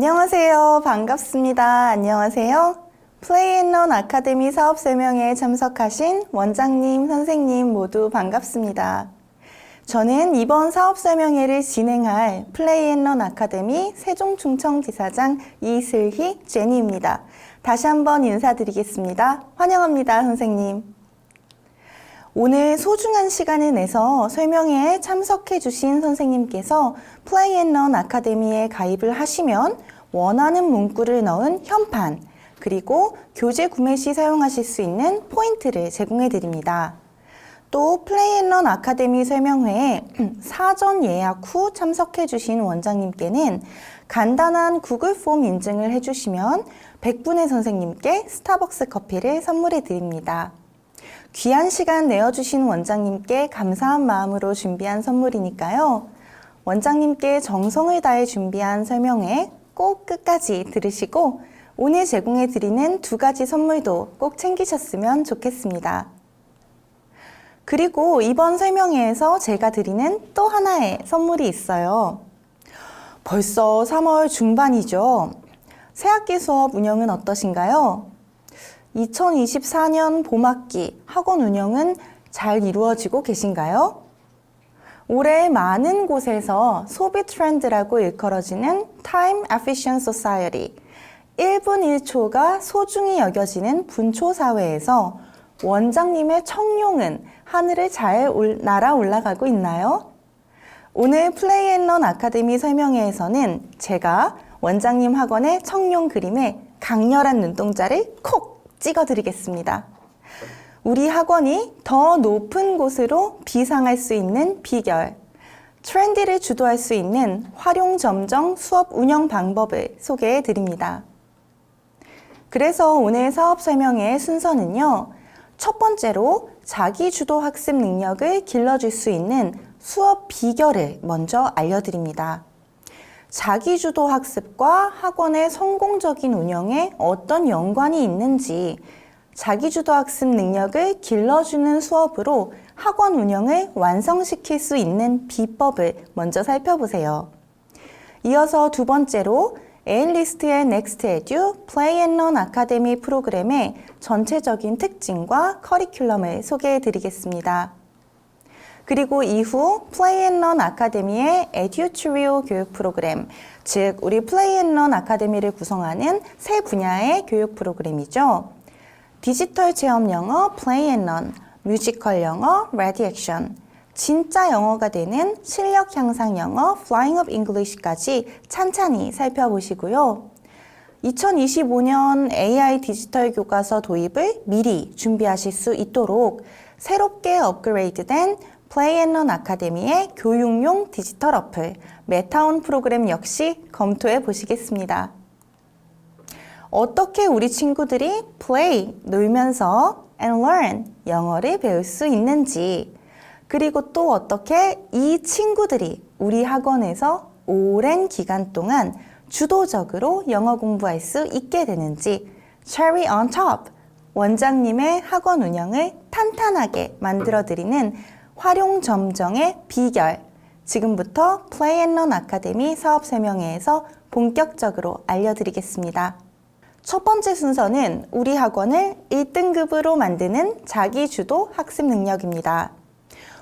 안녕하세요. 반갑습니다. 안녕하세요. 플레이 앤 런 아카데미 사업 설명회에 참석하신 원장님, 선생님 모두 반갑습니다. 저는 이번 사업 설명회를 진행할 플레이 앤 런 아카데미 세종충청지사장 이슬희 제니입니다. 다시 한번 인사드리겠습니다. 환영합니다, 선생님. 오늘 소중한 시간을 내서 설명회에 참석해 주신 선생님께서 플레이 앤 런 아카데미에 가입을 하시면 원하는 문구를 넣은 현판, 그리고 교재 구매 시 사용하실 수 있는 포인트를 제공해 드립니다. 또 플레이 앤 런 아카데미 설명회에 사전 예약 후 참석해 주신 원장님께는 간단한 구글 폼 인증을 해주시면 100분의 선생님께 스타벅스 커피를 선물해 드립니다. 귀한 시간 내어주신 원장님께 감사한 마음으로 준비한 선물이니까요. 원장님께 정성을 다해 준비한 설명회 꼭 끝까지 들으시고 오늘 제공해 드리는 2가지 선물도 꼭 챙기셨으면 좋겠습니다. 그리고 이번 설명회에서 제가 드리는 또 하나의 선물이 있어요. 벌써 3월 중반이죠. 새학기 수업 운영은 어떠신가요? 2024년 봄학기 학원 운영은 잘 이루어지고 계신가요? 올해 많은 곳에서 소비 트렌드라고 일컬어지는 Time Efficient Society, 1분 1초가 소중히 여겨지는 분초 사회에서 원장님의 청룡은 하늘을 잘 날아 올라가고 있나요? 오늘 플레이 앤 런 아카데미 설명회에서는 제가 원장님 학원의 청룡 그림에 강렬한 눈동자를 콕 찍어드리겠습니다. 우리 학원이 더 높은 곳으로 비상할 수 있는 비결, 트렌디를 주도할 수 있는 활용점정 수업 운영 방법을 소개해 드립니다. 그래서 오늘 사업 설명회의 순서는요, 첫 번째로 자기주도 학습 능력을 길러줄 수 있는 수업 비결을 먼저 알려드립니다. 자기주도 학습과 학원의 성공적인 운영에 어떤 연관이 있는지, 자기주도 학습 능력을 길러주는 수업으로 학원 운영을 완성시킬 수 있는 비법을 먼저 살펴보세요. 이어서 2번째로 에일리스트의 넥스트 에듀 플레이 앤 런 아카데미 프로그램의 전체적인 특징과 커리큘럼을 소개해 드리겠습니다. 그리고 이후 플레이 앤 런 아카데미의 에듀튜리오 교육 프로그램, 즉 우리 플레이 앤 런 아카데미를 구성하는 세 분야의 교육 프로그램이죠. 디지털 체험 영어 플레이 앤 런, 뮤지컬 영어 레디 액션, 진짜 영어가 되는 실력 향상 영어 Flying Up English까지 찬찬히 살펴보시고요. 2025년 AI 디지털 교과서 도입을 미리 준비하실 수 있도록 새롭게 업그레이드된 플레이 앤 런 아카데미의 교육용 디지털 어플 메타온 프로그램 역시 검토해 보시겠습니다. 어떻게 우리 친구들이 play, 놀면서 and learn, 영어를 배울 수 있는지, 그리고 또 어떻게 이 친구들이 우리 학원에서 오랜 기간 동안 주도적으로 영어 공부할 수 있게 되는지 cherry on top, 원장님의 학원 운영을 탄탄하게 만들어드리는 활용점정의 비결, 지금부터 플레이 앤 런 아카데미 사업 설명회에서 본격적으로 알려드리겠습니다. 첫 번째 순서는 우리 학원을 1등급으로 만드는 자기주도 학습 능력입니다.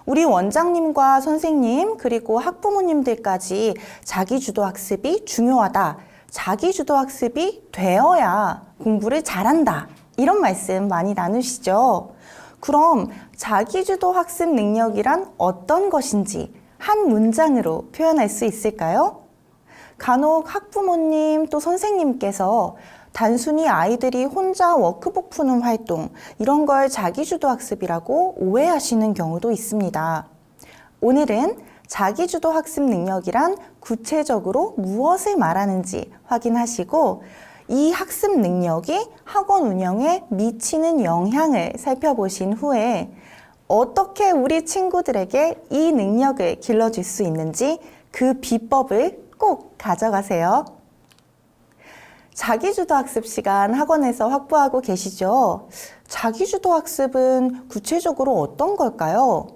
우리 원장님과 선생님 그리고 학부모님들까지 자기주도 학습이 중요하다, 자기주도 학습이 되어야 공부를 잘한다, 이런 말씀 많이 나누시죠? 그럼 자기주도 학습 능력이란 어떤 것인지 한 문장으로 표현할 수 있을까요? 간혹 학부모님 또 선생님께서 단순히 아이들이 혼자 워크북 푸는 활동, 이런 걸 자기주도 학습이라고 오해하시는 경우도 있습니다. 오늘은 자기주도 학습 능력이란 구체적으로 무엇을 말하는지 확인하시고 이 학습 능력이 학원 운영에 미치는 영향을 살펴보신 후에 어떻게 우리 친구들에게 이 능력을 길러줄 수 있는지 그 비법을 꼭 가져가세요. 자기주도 학습 시간 학원에서 확보하고 계시죠? 자기주도 학습은 구체적으로 어떤 걸까요?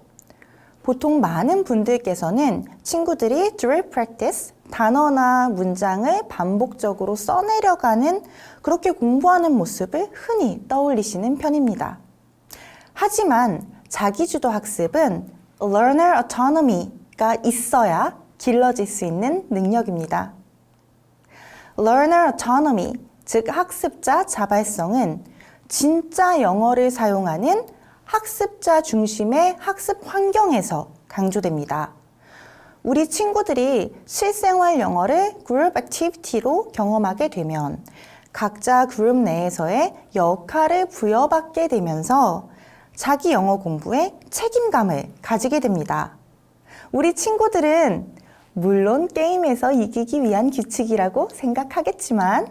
보통 많은 분들께서는 친구들이 drill practice, 단어나 문장을 반복적으로 써내려가는 그렇게 공부하는 모습을 흔히 떠올리시는 편입니다. 하지만 자기주도 학습은 learner autonomy가 있어야 길러질 수 있는 능력입니다. learner autonomy, 즉 학습자 자발성은 진짜 영어를 사용하는 학습자 중심의 학습 환경에서 강조됩니다. 우리 친구들이 실생활 영어를 그룹 액티비티로 경험하게 되면 각자 그룹 내에서의 역할을 부여받게 되면서 자기 영어 공부에 책임감을 가지게 됩니다. 우리 친구들은 물론 게임에서 이기기 위한 규칙이라고 생각하겠지만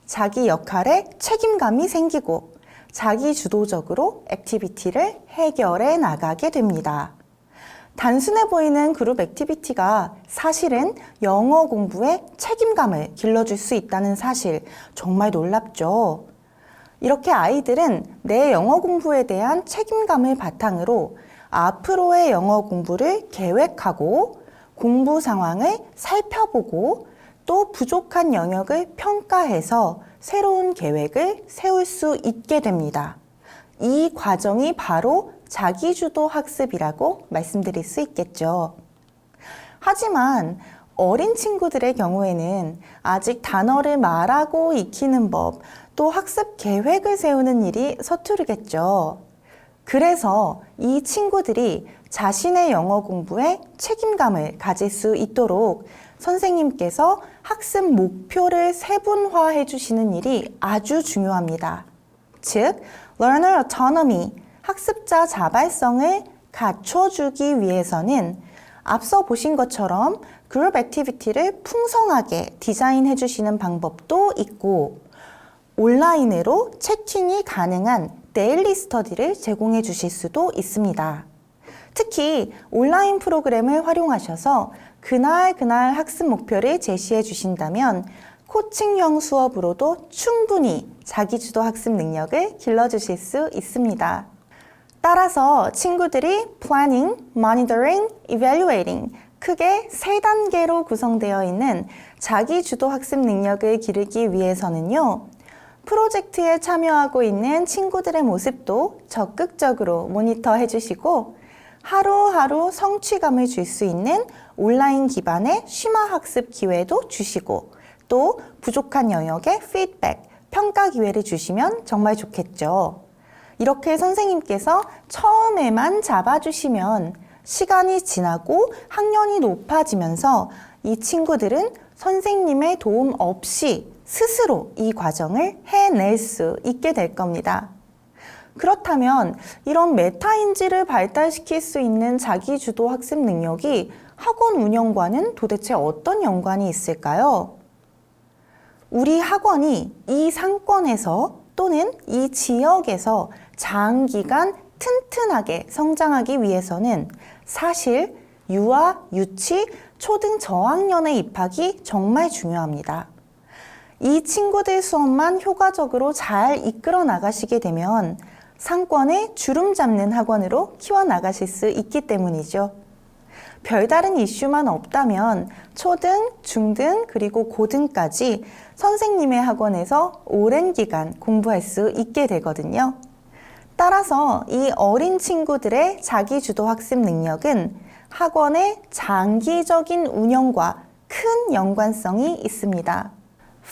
자기 역할에 책임감이 생기고 자기 주도적으로 액티비티를 해결해 나가게 됩니다. 단순해 보이는 그룹 액티비티가 사실은 영어 공부에 책임감을 길러줄 수 있다는 사실 정말 놀랍죠. 이렇게 아이들은 내 영어 공부에 대한 책임감을 바탕으로 앞으로의 영어 공부를 계획하고 공부 상황을 살펴보고 또 부족한 영역을 평가해서 새로운 계획을 세울 수 있게 됩니다. 이 과정이 바로 자기주도 학습이라고 말씀드릴 수 있겠죠. 하지만 어린 친구들의 경우에는 아직 단어를 말하고 익히는 법, 또 학습 계획을 세우는 일이 서투르겠죠. 그래서 이 친구들이 자신의 영어 공부에 책임감을 가질 수 있도록 선생님께서 학습 목표를 세분화해 주시는 일이 아주 중요합니다. 즉, learner autonomy, 학습자 자발성을 갖춰주기 위해서는 앞서 보신 것처럼 그룹 액티비티를 풍성하게 디자인해 주시는 방법도 있고 온라인으로 채팅이 가능한 데일리 스터디를 제공해 주실 수도 있습니다. 특히 온라인 프로그램을 활용하셔서 그날 학습 목표를 제시해 주신다면 코칭형 수업으로도 충분히 자기주도 학습 능력을 길러주실 수 있습니다. 따라서 친구들이 planning, monitoring, evaluating 크게 3단계로 구성되어 있는 자기주도 학습 능력을 기르기 위해서는요. 프로젝트에 참여하고 있는 친구들의 모습도 적극적으로 모니터해 주시고 하루하루 성취감을 줄 수 있는 온라인 기반의 심화 학습 기회도 주시고 또 부족한 영역에 피드백, 평가 기회를 주시면 정말 좋겠죠. 이렇게 선생님께서 처음에만 잡아주시면 시간이 지나고 학년이 높아지면서 이 친구들은 선생님의 도움 없이 스스로 이 과정을 해낼 수 있게 될 겁니다. 그렇다면 이런 메타인지를 발달시킬 수 있는 자기주도 학습 능력이 학원 운영과는 도대체 어떤 연관이 있을까요? 우리 학원이 이 상권에서 또는 이 지역에서 장기간 튼튼하게 성장하기 위해서는 사실 유아, 유치, 초등 저학년의 입학이 정말 중요합니다. 이 친구들 수업만 효과적으로 잘 이끌어 나가시게 되면 상권을 주름 잡는 학원으로 키워나가실 수 있기 때문이죠. 별다른 이슈만 없다면 초등, 중등, 그리고 고등까지 선생님의 학원에서 오랜 기간 공부할 수 있게 되거든요. 따라서 이 어린 친구들의 자기주도 학습 능력은 학원의 장기적인 운영과 큰 연관성이 있습니다.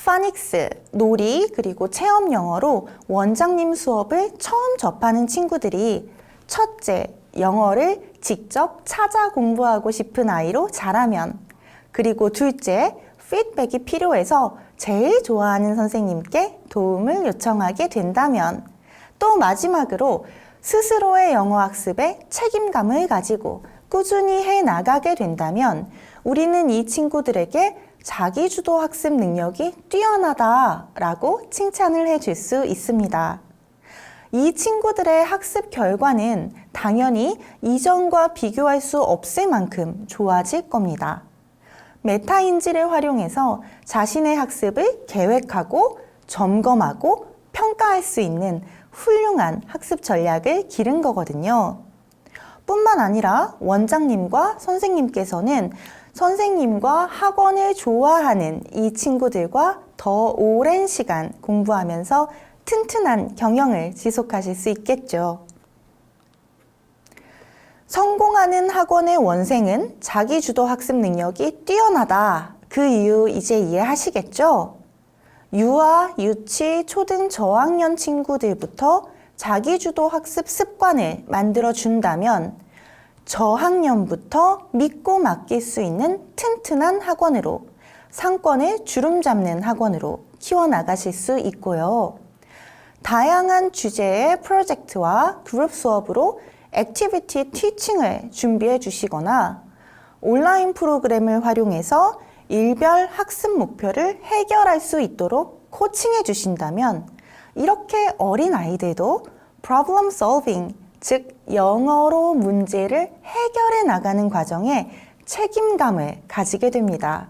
파닉스, 놀이, 그리고 체험 영어로 원장님 수업을 처음 접하는 친구들이 첫째, 영어를 직접 찾아 공부하고 싶은 아이로 자라면 그리고 둘째, 피드백이 필요해서 제일 좋아하는 선생님께 도움을 요청하게 된다면 또 마지막으로 스스로의 영어 학습에 책임감을 가지고 꾸준히 해 나가게 된다면 우리는 이 친구들에게 자기주도 학습 능력이 뛰어나다라고 칭찬을 해줄 수 있습니다. 이 친구들의 학습 결과는 당연히 이전과 비교할 수 없을 만큼 좋아질 겁니다. 메타인지를 활용해서 자신의 학습을 계획하고 점검하고 평가할 수 있는 훌륭한 학습 전략을 기른 거거든요. 뿐만 아니라 원장님과 선생님께서는 선생님과 학원을 좋아하는 이 친구들과 더 오랜 시간 공부하면서 튼튼한 경영을 지속하실 수 있겠죠. 성공하는 학원의 원생은 자기주도 학습 능력이 뛰어나다. 그 이유 이제 이해하시겠죠? 유아, 유치, 초등 저학년 친구들부터 자기주도 학습 습관을 만들어 준다면 저학년부터 믿고 맡길 수 있는 튼튼한 학원으로, 상권을 주름 잡는 학원으로 키워나가실 수 있고요. 다양한 주제의 프로젝트와 그룹 수업으로 액티비티 티칭을 준비해 주시거나 온라인 프로그램을 활용해서 일별 학습 목표를 해결할 수 있도록 코칭해 주신다면 이렇게 어린 아이들도 problem solving, 즉 영어로 문제를 해결해 나가는 과정에 책임감을 가지게 됩니다.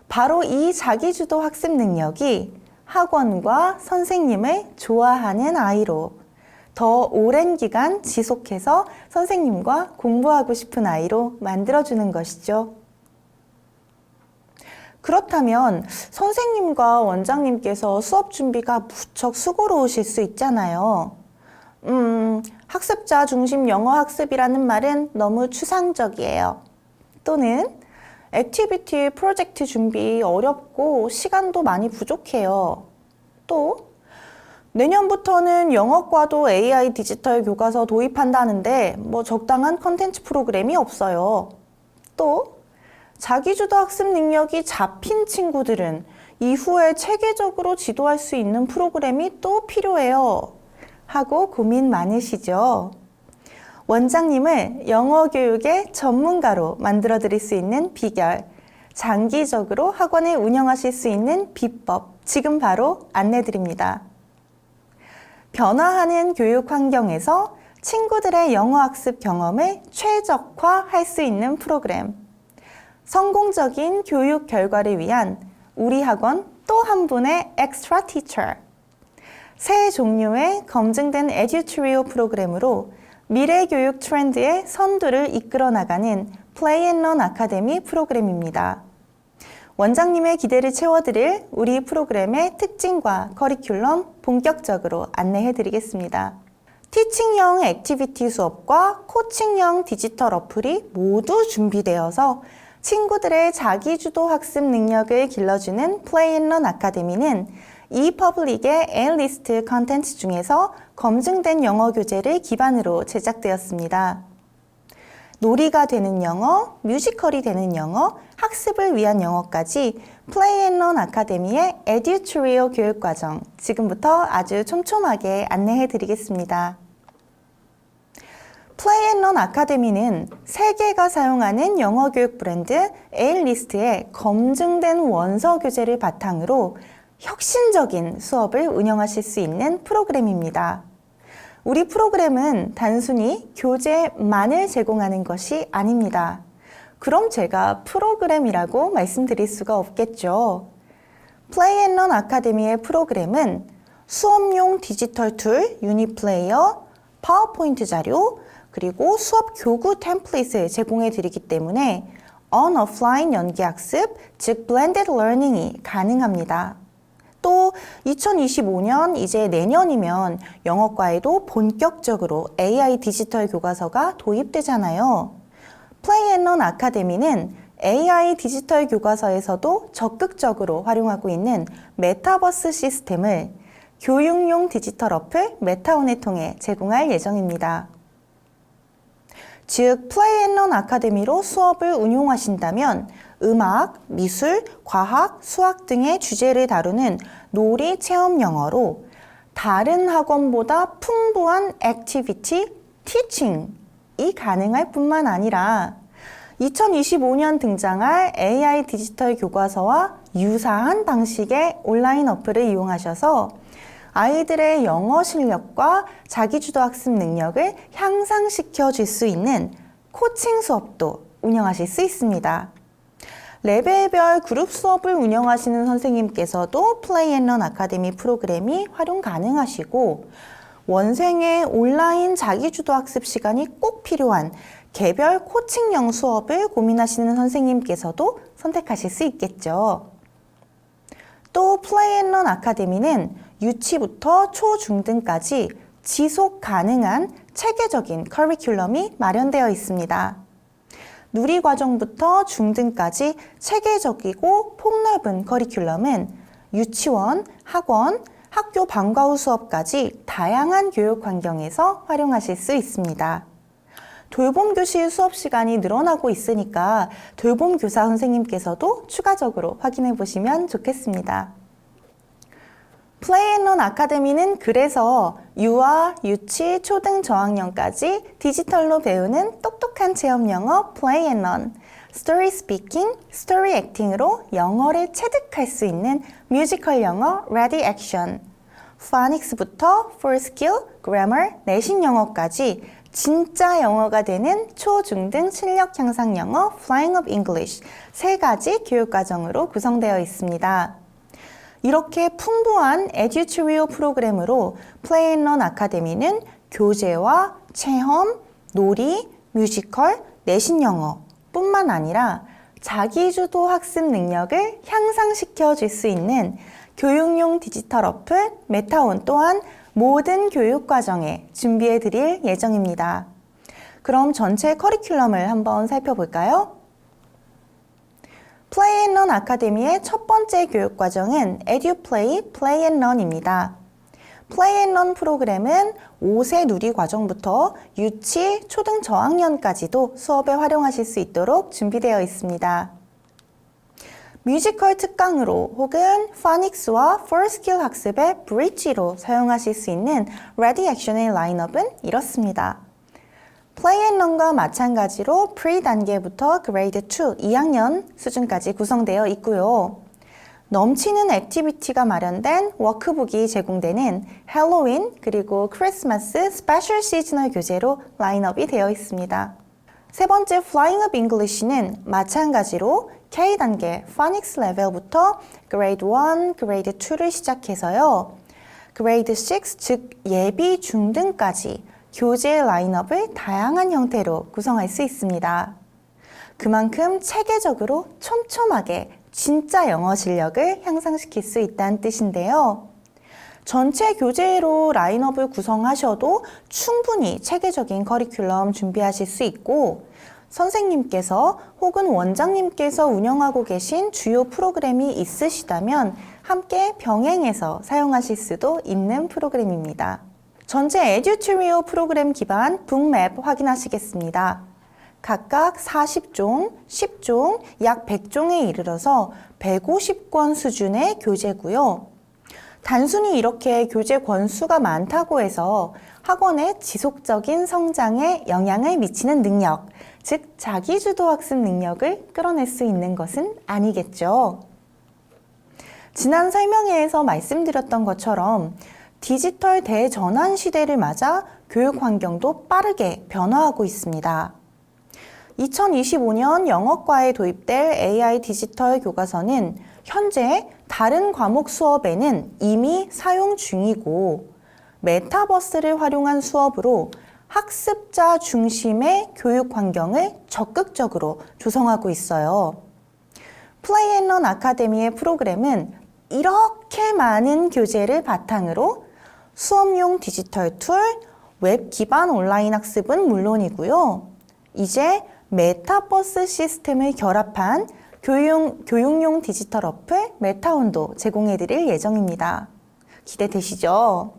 바로 이 자기주도 학습 능력이 학원과 선생님을 좋아하는 아이로 더 오랜 기간 지속해서 선생님과 공부하고 싶은 아이로 만들어주는 것이죠. 그렇다면 선생님과 원장님께서 수업 준비가 무척 수고로우실 수 있잖아요. 학습자 중심 영어 학습이라는 말은 너무 추상적이에요. 또는 액티비티 프로젝트 준비 어렵고 시간도 많이 부족해요. 또 내년부터는 영어과도 AI 디지털 교과서 도입한다는데 적당한 컨텐츠 프로그램이 없어요. 또 자기주도 학습 능력이 잡힌 친구들은 이후에 체계적으로 지도할 수 있는 프로그램이 또 필요해요. 하고 고민 많으시죠? 원장님을 영어 교육의 전문가로 만들어 드릴 수 있는 비결, 장기적으로 학원을 운영하실 수 있는 비법, 지금 바로 안내 드립니다. 변화하는 교육 환경에서 친구들의 영어 학습 경험을 최적화할 수 있는 프로그램, 성공적인 교육 결과를 위한 우리 학원 또 한 분의 엑스트라 티처, 새 종류의 검증된 에듀트리오 프로그램으로 미래 교육 트렌드의 선두를 이끌어 나가는 플레이 앤 런 아카데미 프로그램입니다. 원장님의 기대를 채워드릴 우리 프로그램의 특징과 커리큘럼 본격적으로 안내해 드리겠습니다. 티칭형 액티비티 수업과 코칭형 디지털 어플이 모두 준비되어서 친구들의 자기주도 학습 능력을 길러주는 플레이 앤 런 아카데미는 e퍼블릭의 A-리스트 컨텐츠 중에서 검증된 영어 교재를 기반으로 제작되었습니다. 놀이가 되는 영어, 뮤지컬이 되는 영어, 학습을 위한 영어까지 플레이 앤 런 아카데미의 에듀튜리오 교육과정, 지금부터 아주 촘촘하게 안내해 드리겠습니다. 플레이 앤 런 아카데미는 세계가 사용하는 영어 교육 브랜드 A-리스트의 검증된 원서 교재를 바탕으로 혁신적인 수업을 운영하실 수 있는 프로그램입니다. 우리 프로그램은 단순히 교재만을 제공하는 것이 아닙니다. 그럼 제가 프로그램이라고 말씀드릴 수가 없겠죠. 플레이 앤 런 아카데미의 프로그램은 수업용 디지털 툴, 유니플레이어, 파워포인트 자료, 그리고 수업 교구 템플릿을 제공해 드리기 때문에 on offline 연계학습, 즉 blended learning이 가능합니다. 또 2025년 이제 내년이면 영어과에도 본격적으로 AI 디지털 교과서가 도입되잖아요. 플레이 앤 런 아카데미는 AI 디지털 교과서에서도 적극적으로 활용하고 있는 메타버스 시스템을 교육용 디지털 어플 메타온을 통해 제공할 예정입니다. 즉, 플레이 앤 런 아카데미로 수업을 운용하신다면 음악, 미술, 과학, 수학 등의 주제를 다루는 놀이 체험 영어로 다른 학원보다 풍부한 액티비티, 티칭이 가능할 뿐만 아니라 2025년 등장할 AI 디지털 교과서와 유사한 방식의 온라인 어플을 이용하셔서 아이들의 영어 실력과 자기주도 학습 능력을 향상시켜 줄 수 있는 코칭 수업도 운영하실 수 있습니다. 레벨별 그룹 수업을 운영하시는 선생님께서도 플레이 앤 런 아카데미 프로그램이 활용 가능하시고 원생의 온라인 자기주도 학습 시간이 꼭 필요한 개별 코칭형 수업을 고민하시는 선생님께서도 선택하실 수 있겠죠. 또 플레이 앤 런 아카데미는 유치부터 초, 중등까지 지속 가능한 체계적인 커리큘럼이 마련되어 있습니다. 누리과정부터 중등까지 체계적이고 폭넓은 커리큘럼은 유치원, 학원, 학교 방과 후 수업까지 다양한 교육 환경에서 활용하실 수 있습니다. 돌봄 교실 수업 시간이 늘어나고 있으니까 돌봄 교사 선생님께서도 추가적으로 확인해 보시면 좋겠습니다. 플레이 앤 런 아카데미는 그래서 유아, 유치, 초등 저학년까지 디지털로 배우는 똑똑한 체험 영어 플레이 앤 런, 스토리 스피킹, 스토리 액팅으로 영어를 체득할 수 있는 뮤지컬 영어 레디 액션, 파닉스부터 for skill, grammar, 내신 영어까지 진짜 영어가 되는 초, 중등 실력 향상 영어 Flying Up English 3가지 교육과정으로 구성되어 있습니다. 이렇게 풍부한 에듀튜리오 프로그램으로 플레이 앤 런 아카데미는 교재와 체험, 놀이, 뮤지컬, 내신 영어 뿐만 아니라 자기주도 학습 능력을 향상시켜 줄 수 있는 교육용 디지털 어플 메타온 또한 모든 교육과정에 준비해 드릴 예정입니다. 그럼 전체 커리큘럼을 한번 살펴볼까요? 플레이 앤 런 아카데미의 첫 번째 교육과정은 에듀플레이, 플레이 앤 런입니다. 플레이 앤 런 프로그램은 5세 누리 과정부터 유치, 초등 저학년까지도 수업에 활용하실 수 있도록 준비되어 있습니다. 뮤지컬 특강으로 혹은 파닉스와 for skill 학습의 브릿지로 사용하실 수 있는 레디 액션의 라인업은 이렇습니다. 플레이 앤 런과 마찬가지로 프리 단계부터 그레이드 2, 2학년 수준까지 구성되어 있고요. 넘치는 액티비티가 마련된 워크북이 제공되는 헬로윈 그리고 크리스마스 스페셜 시즈널 교재로 라인업이 되어 있습니다. 세 번째 Flying Up English는 마찬가지로 K단계 파닉스 레벨부터 그레이드 1, 그레이드 2를 시작해서요. 그레이드 6, 즉 예비 중등까지 교재 라인업을 다양한 형태로 구성할 수 있습니다. 그만큼 체계적으로 촘촘하게 진짜 영어 실력을 향상시킬 수 있다는 뜻인데요. 전체 교재로 라인업을 구성하셔도 충분히 체계적인 커리큘럼 준비하실 수 있고 선생님께서 혹은 원장님께서 운영하고 계신 주요 프로그램이 있으시다면 함께 병행해서 사용하실 수도 있는 프로그램입니다. 전체 에듀튜리오 프로그램 기반 북맵 확인하시겠습니다. 각각 40종, 10종, 약 100종에 이르러서 150권 수준의 교재고요. 단순히 이렇게 교재 권수가 많다고 해서 학원의 지속적인 성장에 영향을 미치는 능력, 즉 자기주도 학습 능력을 끌어낼 수 있는 것은 아니겠죠. 지난 설명회에서 말씀드렸던 것처럼 디지털 대전환 시대를 맞아 교육 환경도 빠르게 변화하고 있습니다. 2025년 영어과에 도입될 AI 디지털 교과서는 현재 다른 과목 수업에는 이미 사용 중이고 메타버스를 활용한 수업으로 학습자 중심의 교육 환경을 적극적으로 조성하고 있어요. 플레이 앤 런 아카데미의 프로그램은 이렇게 많은 교재를 바탕으로 수업용 디지털 툴, 웹 기반 온라인 학습은 물론이고요. 이제 메타버스 시스템을 결합한 교육용 디지털 어플 메타온도 제공해드릴 예정입니다. 기대되시죠?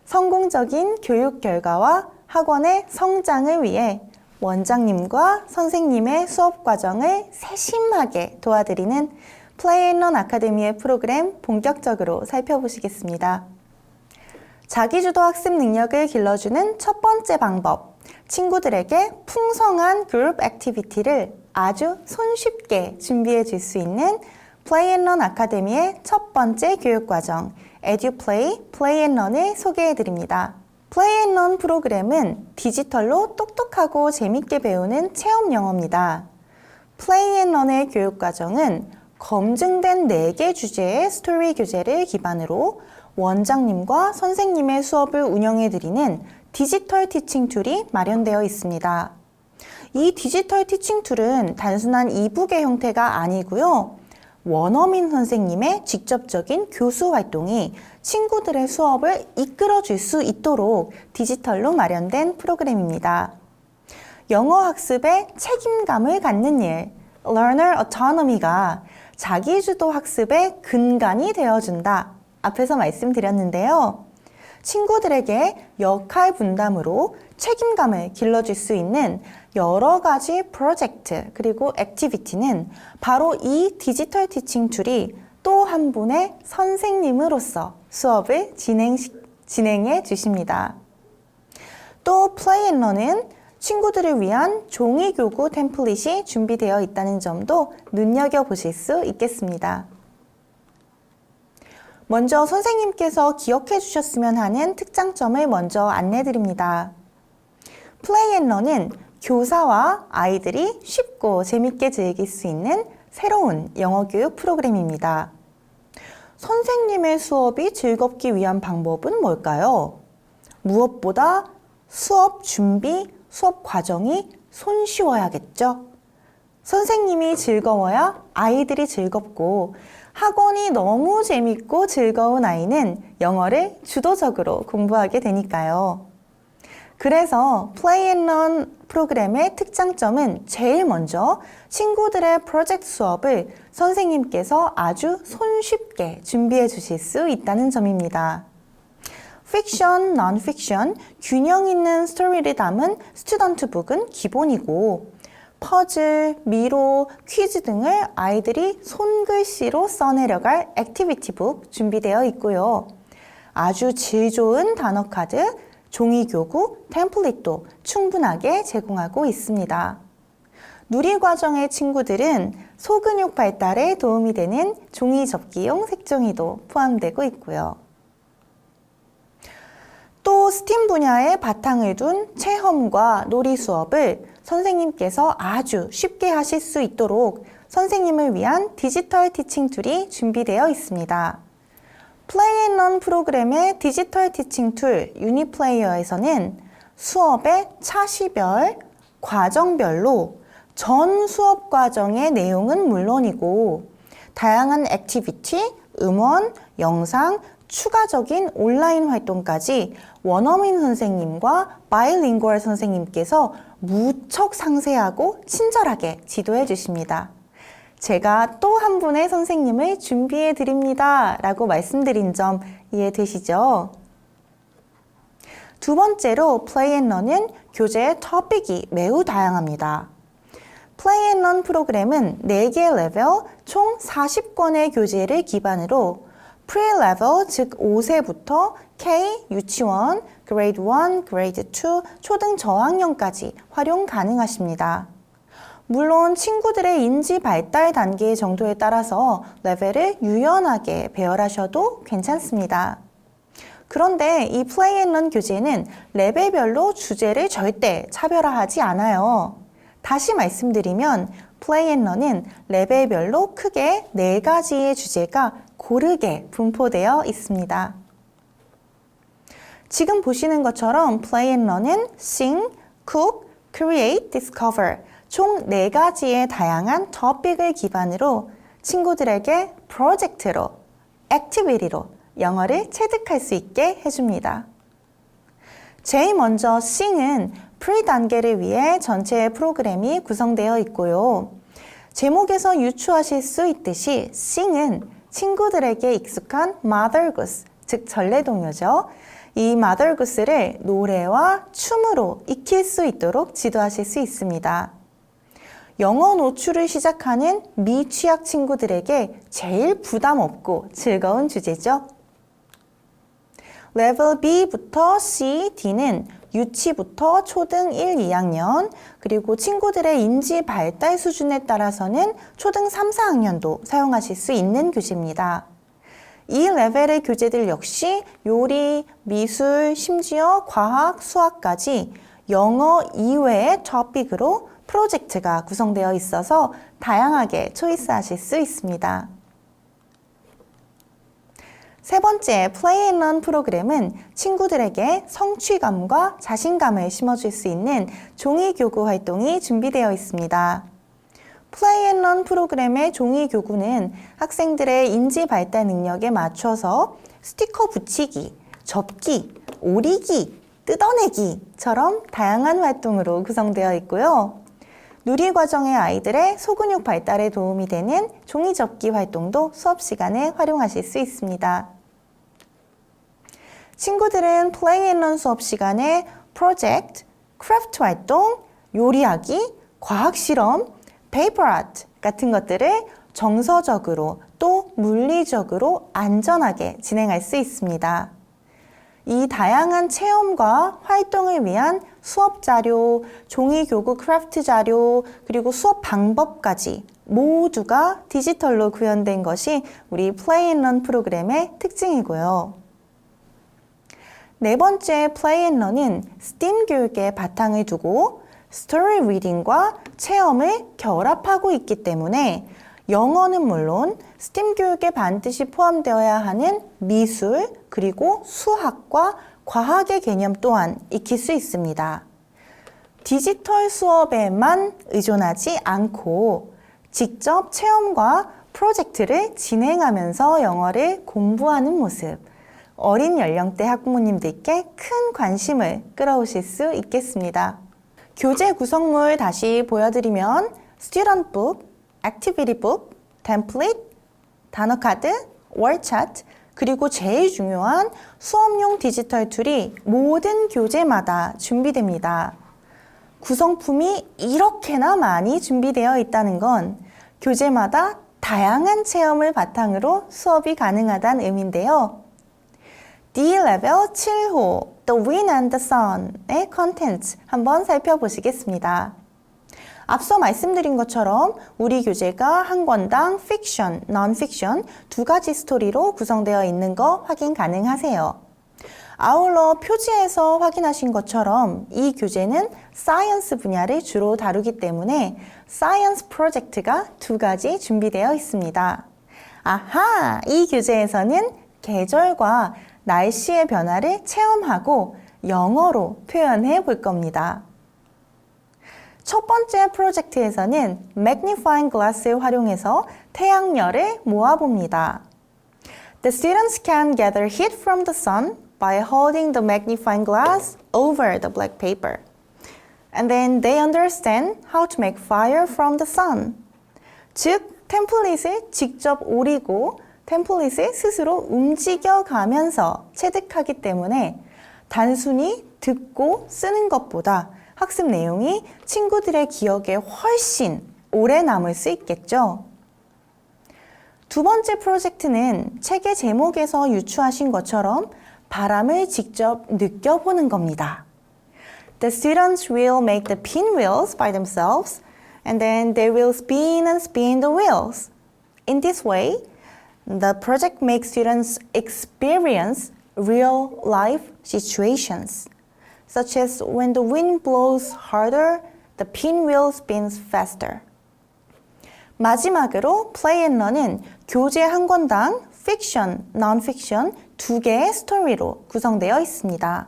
성공적인 교육 결과와 학원의 성장을 위해 원장님과 선생님의 수업 과정을 세심하게 도와드리는 플레이 앤 런 아카데미의 프로그램 본격적으로 살펴보시겠습니다. 자기주도 학습 능력을 길러주는 첫 번째 방법, 친구들에게 풍성한 그룹 액티비티를 아주 손쉽게 준비해 줄 수 있는 플레이 앤 런 아카데미의 첫 번째 교육과정, 에듀플레이, 플레이 앤 런을 소개해 드립니다. 플레이 앤 런 프로그램은 디지털로 똑똑하고 재밌게 배우는 체험 영어입니다. 플레이 앤 런의 교육과정은 검증된 4개 주제의 스토리 교재를 기반으로 원장님과 선생님의 수업을 운영해 드리는 디지털 티칭 툴이 마련되어 있습니다. 이 디지털 티칭 툴은 단순한 이북의 형태가 아니고요. 원어민 선생님의 직접적인 교수 활동이 친구들의 수업을 이끌어줄 수 있도록 디지털로 마련된 프로그램입니다. 영어 학습에 책임감을 갖는 일, Learner Autonomy가 자기주도 학습의 근간이 되어준다. 앞에서 말씀드렸는데요. 친구들에게 역할 분담으로 책임감을 길러줄 수 있는 여러 가지 프로젝트 그리고 액티비티는 바로 이 디지털 티칭 툴이 또 한 분의 선생님으로서 수업을 진행해 주십니다. 또 플레이 앤 런은 친구들을 위한 종이교구 템플릿이 준비되어 있다는 점도 눈여겨보실 수 있겠습니다. 먼저 선생님께서 기억해 주셨으면 하는 특장점을 먼저 안내드립니다. 플레이 앤 런은 교사와 아이들이 쉽고 재밌게 즐길 수 있는 새로운 영어 교육 프로그램입니다. 선생님의 수업이 즐겁기 위한 방법은 뭘까요? 무엇보다 수업 준비, 수업 과정이 손쉬워야겠죠? 선생님이 즐거워야 아이들이 즐겁고 학원이 너무 재밌고 즐거운 아이는 영어를 주도적으로 공부하게 되니까요. 그래서 플레이 앤 런 프로그램의 특장점은 제일 먼저 친구들의 프로젝트 수업을 선생님께서 아주 손쉽게 준비해 주실 수 있다는 점입니다. 픽션, non-fiction, 균형 있는 스토리를 담은 스튜던트 북은 기본이고 퍼즐, 미로, 퀴즈 등을 아이들이 손글씨로 써내려갈 액티비티 북 준비되어 있고요. 아주 질 좋은 단어 카드, 종이교구, 템플릿도 충분하게 제공하고 있습니다. 누리과정의 친구들은 소근육 발달에 도움이 되는 종이 접기용 색종이도 포함되고 있고요. 또 스팀 분야에 바탕을 둔 체험과 놀이 수업을 선생님께서 아주 쉽게 하실 수 있도록 선생님을 위한 디지털 티칭 툴이 준비되어 있습니다. 플레이 앤 런 프로그램의 디지털 티칭 툴 유니플레이어에서는 수업의 차시별, 과정별로 전 수업 과정의 내용은 물론이고 다양한 액티비티, 음원, 영상, 추가적인 온라인 활동까지 원어민 선생님과 바이링구얼 선생님께서 무척 상세하고 친절하게 지도해 주십니다. 제가 또 한 분의 선생님을 준비해 드립니다 라고 말씀드린 점 이해되시죠? 두 번째로 플레이 앤 런은 교재의 토픽이 매우 다양합니다. 플레이 앤 런 프로그램은 4개 레벨 총 40권의 교재를 기반으로 프리-레벨 즉 5세부터 K, 유치원, 그레이드 1, 그레이드 2, 초등 저학년까지 활용 가능하십니다. 물론 친구들의 인지 발달 단계 정도에 따라서 레벨을 유연하게 배열하셔도 괜찮습니다. 그런데 이 플레이 앤 런 교재는 레벨별로 주제를 절대 차별화하지 않아요. 다시 말씀드리면 플레이 앤 런은 레벨별로 크게 4가지의 주제가 고르게 분포되어 있습니다. 지금 보시는 것처럼 플레이 앤 런은 Sing, Cook, Create, Discover 총 4가지의 다양한 토픽을 기반으로 친구들에게 프로젝트로, 액티비티로 영어를 체득할 수 있게 해줍니다. 제일 먼저 Sing은 프리 단계를 위해 전체 프로그램이 구성되어 있고요. 제목에서 유추하실 수 있듯이 Sing은 친구들에게 익숙한 Mother Goose, 즉 전래동요죠. 이 Mother Goose를 노래와 춤으로 익힐 수 있도록 지도하실 수 있습니다. 영어 노출을 시작하는 미취학 친구들에게 제일 부담 없고 즐거운 주제죠. 레벨 B부터 C, D는 유치부터 초등 1, 2학년, 그리고 친구들의 인지 발달 수준에 따라서는 초등 3, 4학년도 사용하실 수 있는 교재입니다. 이 레벨의 교재들 역시 요리, 미술, 심지어 과학, 수학까지 영어 이외의 토픽으로 프로젝트가 구성되어 있어서 다양하게 초이스하실 수 있습니다. 세 번째 Play and Learn 프로그램은 친구들에게 성취감과 자신감을 심어줄 수 있는 종이교구 활동이 준비되어 있습니다. Play and Learn 프로그램의 종이교구는 학생들의 인지 발달 능력에 맞춰서 스티커 붙이기, 접기, 오리기, 뜯어내기처럼 다양한 활동으로 구성되어 있고요. 누리과정의 아이들의 소근육 발달에 도움이 되는 종이접기 활동도 수업 시간에 활용하실 수 있습니다. 친구들은 Play and Learn 수업 시간에 프로젝트, 크래프트 활동, 요리하기, 과학실험, 페이퍼 아트 같은 것들을 정서적으로 또 물리적으로 안전하게 진행할 수 있습니다. 이 다양한 체험과 활동을 위한 수업 자료, 종이교구 크래프트 자료, 그리고 수업 방법까지 모두가 디지털로 구현된 것이 우리 Play and Learn 프로그램의 특징이고요. 네 번째 Play and Learn은 STEAM 교육의 바탕을 두고 스토리 리딩과 체험을 결합하고 있기 때문에 영어는 물론 STEAM 교육에 반드시 포함되어야 하는 미술, 그리고 수학과 과학의 개념 또한 익힐 수 있습니다. 디지털 수업에만 의존하지 않고 직접 체험과 프로젝트를 진행하면서 영어를 공부하는 모습, 어린 연령대 학부모님들께 큰 관심을 끌어오실 수 있겠습니다. 교재 구성물 다시 보여드리면 Student Book, Activity Book, Template, 단어카드, Word Chart, 그리고 제일 중요한 수업용 디지털 툴이 모든 교재마다 준비됩니다. 구성품이 이렇게나 많이 준비되어 있다는 건 교재마다 다양한 체험을 바탕으로 수업이 가능하다는 의미인데요. D-Level 7호 The Wind and the Sun의 컨텐츠 한번 살펴보시겠습니다. 앞서 말씀드린 것처럼 우리 교재가 한 권당 픽션, non-fiction 두 가지 스토리로 구성되어 있는 거 확인 가능하세요. 아울러 표지에서 확인하신 것처럼 이 교재는 사이언스 분야를 주로 다루기 때문에 사이언스 프로젝트가 두 가지 준비되어 있습니다. 아하! 이 교재에서는 계절과 날씨의 변화를 체험하고 영어로 표현해 볼 겁니다. 첫 번째 프로젝트에서는 Magnifying Glass를 활용해서 태양열을 모아봅니다. The students can gather heat from the sun by holding the magnifying glass over the black paper. And then they understand how to make fire from the sun. 즉, 템플릿을 직접 오리고 템플릿을 스스로 움직여가면서 체득하기 때문에 단순히 듣고 쓰는 것보다 학습 내용이 친구들의 기억에 훨씬 오래 남을 수 있겠죠. 두 번째 프로젝트는 책의 제목에서 유추하신 것처럼 바람을 직접 느껴보는 겁니다. The students will make the pinwheels by themselves and then they will spin and spin the wheels. In this way, the project makes students experience real life situations. Such as when the wind blows harder, the pinwheel spins faster. 마지막으로 Play and Learn은 교재 한 권당 fiction, non-fiction 두 개의 스토리로 구성되어 있습니다.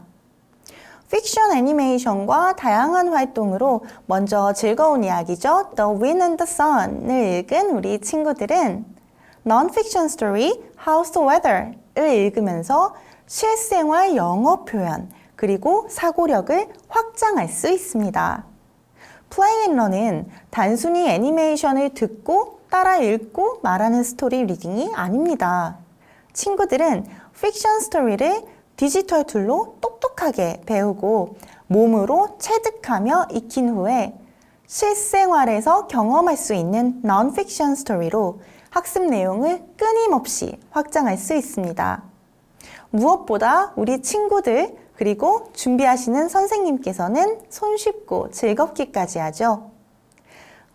픽션 애니메이션과 다양한 활동으로 먼저 즐거운 이야기죠. The Wind and the Sun을 읽은 우리 친구들은 non-fiction story, How's the Weather을 읽으면서 실생활 영어 표현, 그리고 사고력을 확장할 수 있습니다. Play and Learn은 단순히 애니메이션을 듣고 따라 읽고 말하는 스토리 리딩이 아닙니다. 친구들은 픽션 스토리를 디지털 툴로 똑똑하게 배우고 몸으로 체득하며 익힌 후에 실생활에서 경험할 수 있는 non-fiction 스토리로 학습 내용을 끊임없이 확장할 수 있습니다. 무엇보다 우리 친구들 그리고 준비하시는 선생님께서는 손쉽고 즐겁기까지 하죠.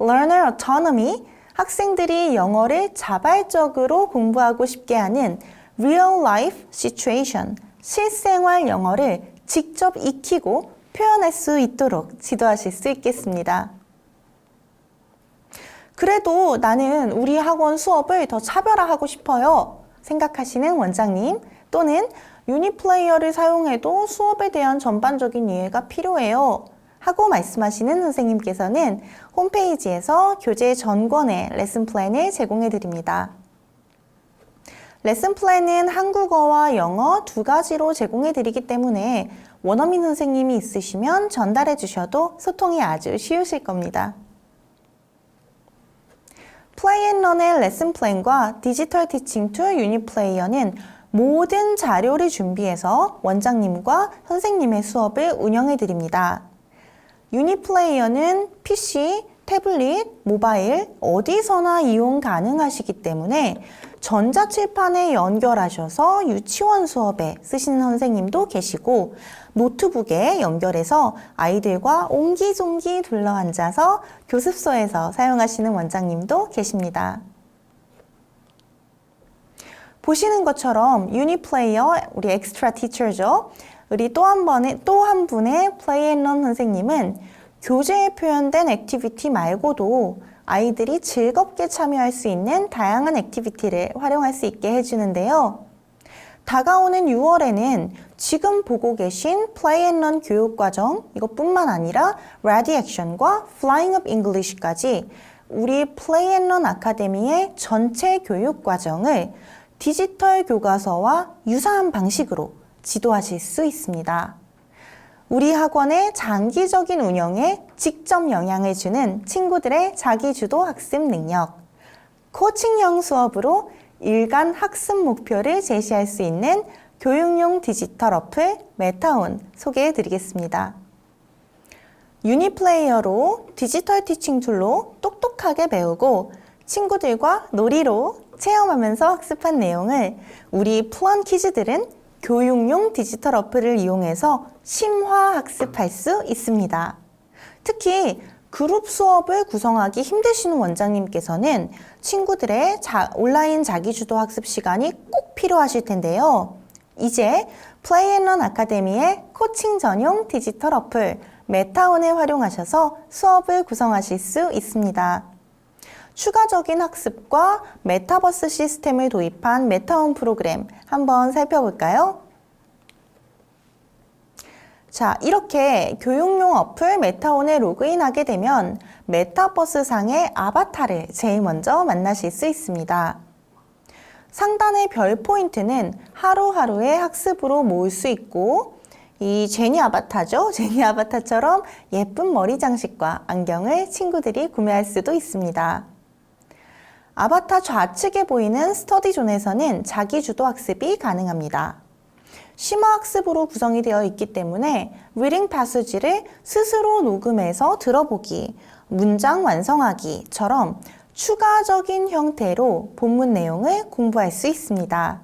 Learner Autonomy, 학생들이 영어를 자발적으로 공부하고 싶게 하는 Real Life Situation, 실생활 영어를 직접 익히고 표현할 수 있도록 지도하실 수 있겠습니다. 그래도 나는 우리 학원 수업을 더 차별화하고 싶어요. 생각하시는 원장님 또는 유니플레이어를 사용해도 수업에 대한 전반적인 이해가 필요해요 하고 말씀하시는 선생님께서는 홈페이지에서 교재 전권의 레슨 플랜을 제공해 드립니다. 레슨 플랜은 한국어와 영어 두 가지로 제공해 드리기 때문에 원어민 선생님이 있으시면 전달해 주셔도 소통이 아주 쉬우실 겁니다. 플레이앤런의 레슨 플랜과 디지털 티칭 툴 유니플레이어는 모든 자료를 준비해서 원장님과 선생님의 수업을 운영해 드립니다. 유니플레이어는 PC, 태블릿, 모바일 어디서나 이용 가능하시기 때문에 전자칠판에 연결하셔서 유치원 수업에 쓰시는 선생님도 계시고 노트북에 연결해서 아이들과 옹기종기 둘러앉아서 교습소에서 사용하시는 원장님도 계십니다. 보시는 것처럼 유니플레이어, 우리 엑스트라 티처죠. 우리 또 한 분의 플레이앤런 선생님은 교재에 표현된 액티비티 말고도 아이들이 즐겁게 참여할 수 있는 다양한 액티비티를 활용할 수 있게 해주는데요. 다가오는 6월에는 지금 보고 계신 플레이앤런 교육과정 이것뿐만 아니라 레디 액션과 플라잉 업 잉글리시까지 우리 플레이앤런 아카데미의 전체 교육과정을 디지털 교과서와 유사한 방식으로 지도하실 수 있습니다. 우리 학원의 장기적인 운영에 직접 영향을 주는 친구들의 자기주도 학습 능력, 코칭형 수업으로 일간 학습 목표를 제시할 수 있는 교육용 디지털 어플 메타온 소개해 드리겠습니다. 유니플레이어로 디지털 티칭 툴로 똑똑하게 배우고 친구들과 놀이로 체험하면서 학습한 내용을 우리 플런 키즈들은 교육용 디지털 어플을 이용해서 심화 학습할 수 있습니다. 특히 그룹 수업을 구성하기 힘드시는 원장님께서는 친구들의 온라인 자기주도 학습 시간이 꼭 필요하실 텐데요. 이제 플레이앤런 아카데미의 코칭 전용 디지털 어플 메타온을 활용하셔서 수업을 구성하실 수 있습니다. 추가적인 학습과 메타버스 시스템을 도입한 메타온 프로그램 한번 살펴볼까요? 자, 이렇게 교육용 어플 메타온에 로그인하게 되면 메타버스 상의 아바타를 제일 먼저 만나실 수 있습니다. 상단의 별 포인트는 하루하루의 학습으로 모을 수 있고 이 제니 아바타죠. 제니 아바타처럼 예쁜 머리 장식과 안경을 친구들이 구매할 수도 있습니다. 아바타 좌측에 보이는 스터디 존에서는 자기주도 학습이 가능합니다. 심화 학습으로 구성이 되어 있기 때문에 리딩 패시지를 스스로 녹음해서 들어보기, 문장 완성하기처럼 추가적인 형태로 본문 내용을 공부할 수 있습니다.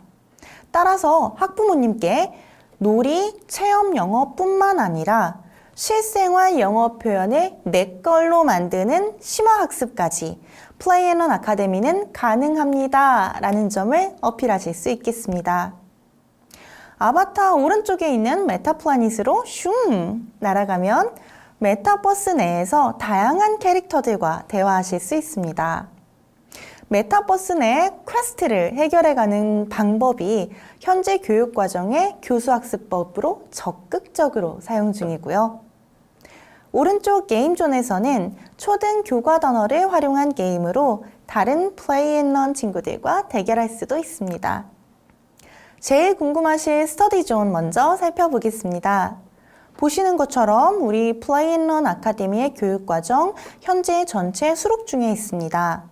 따라서 학부모님께 놀이, 체험 영어뿐만 아니라 실생활 영어 표현을 내 걸로 만드는 심화 학습까지 플레이앤런 아카데미는 가능합니다 라는 점을 어필하실 수 있겠습니다. 아바타 오른쪽에 있는 메타플라닛으로 슝 날아가면 메타버스 내에서 다양한 캐릭터들과 대화하실 수 있습니다. 메타버스 내 퀘스트를 해결해가는 방법이 현재 교육과정의 교수학습법으로 적극적으로 사용 중이고요. 오른쪽 게임존에서는 초등 교과 단어를 활용한 게임으로 다른 플레이앤런 친구들과 대결할 수도 있습니다. 제일 궁금하실 스터디존 먼저 살펴보겠습니다. 보시는 것처럼 우리 플레이앤런 아카데미의 교육과정 현재 전체 수록 중에 있습니다.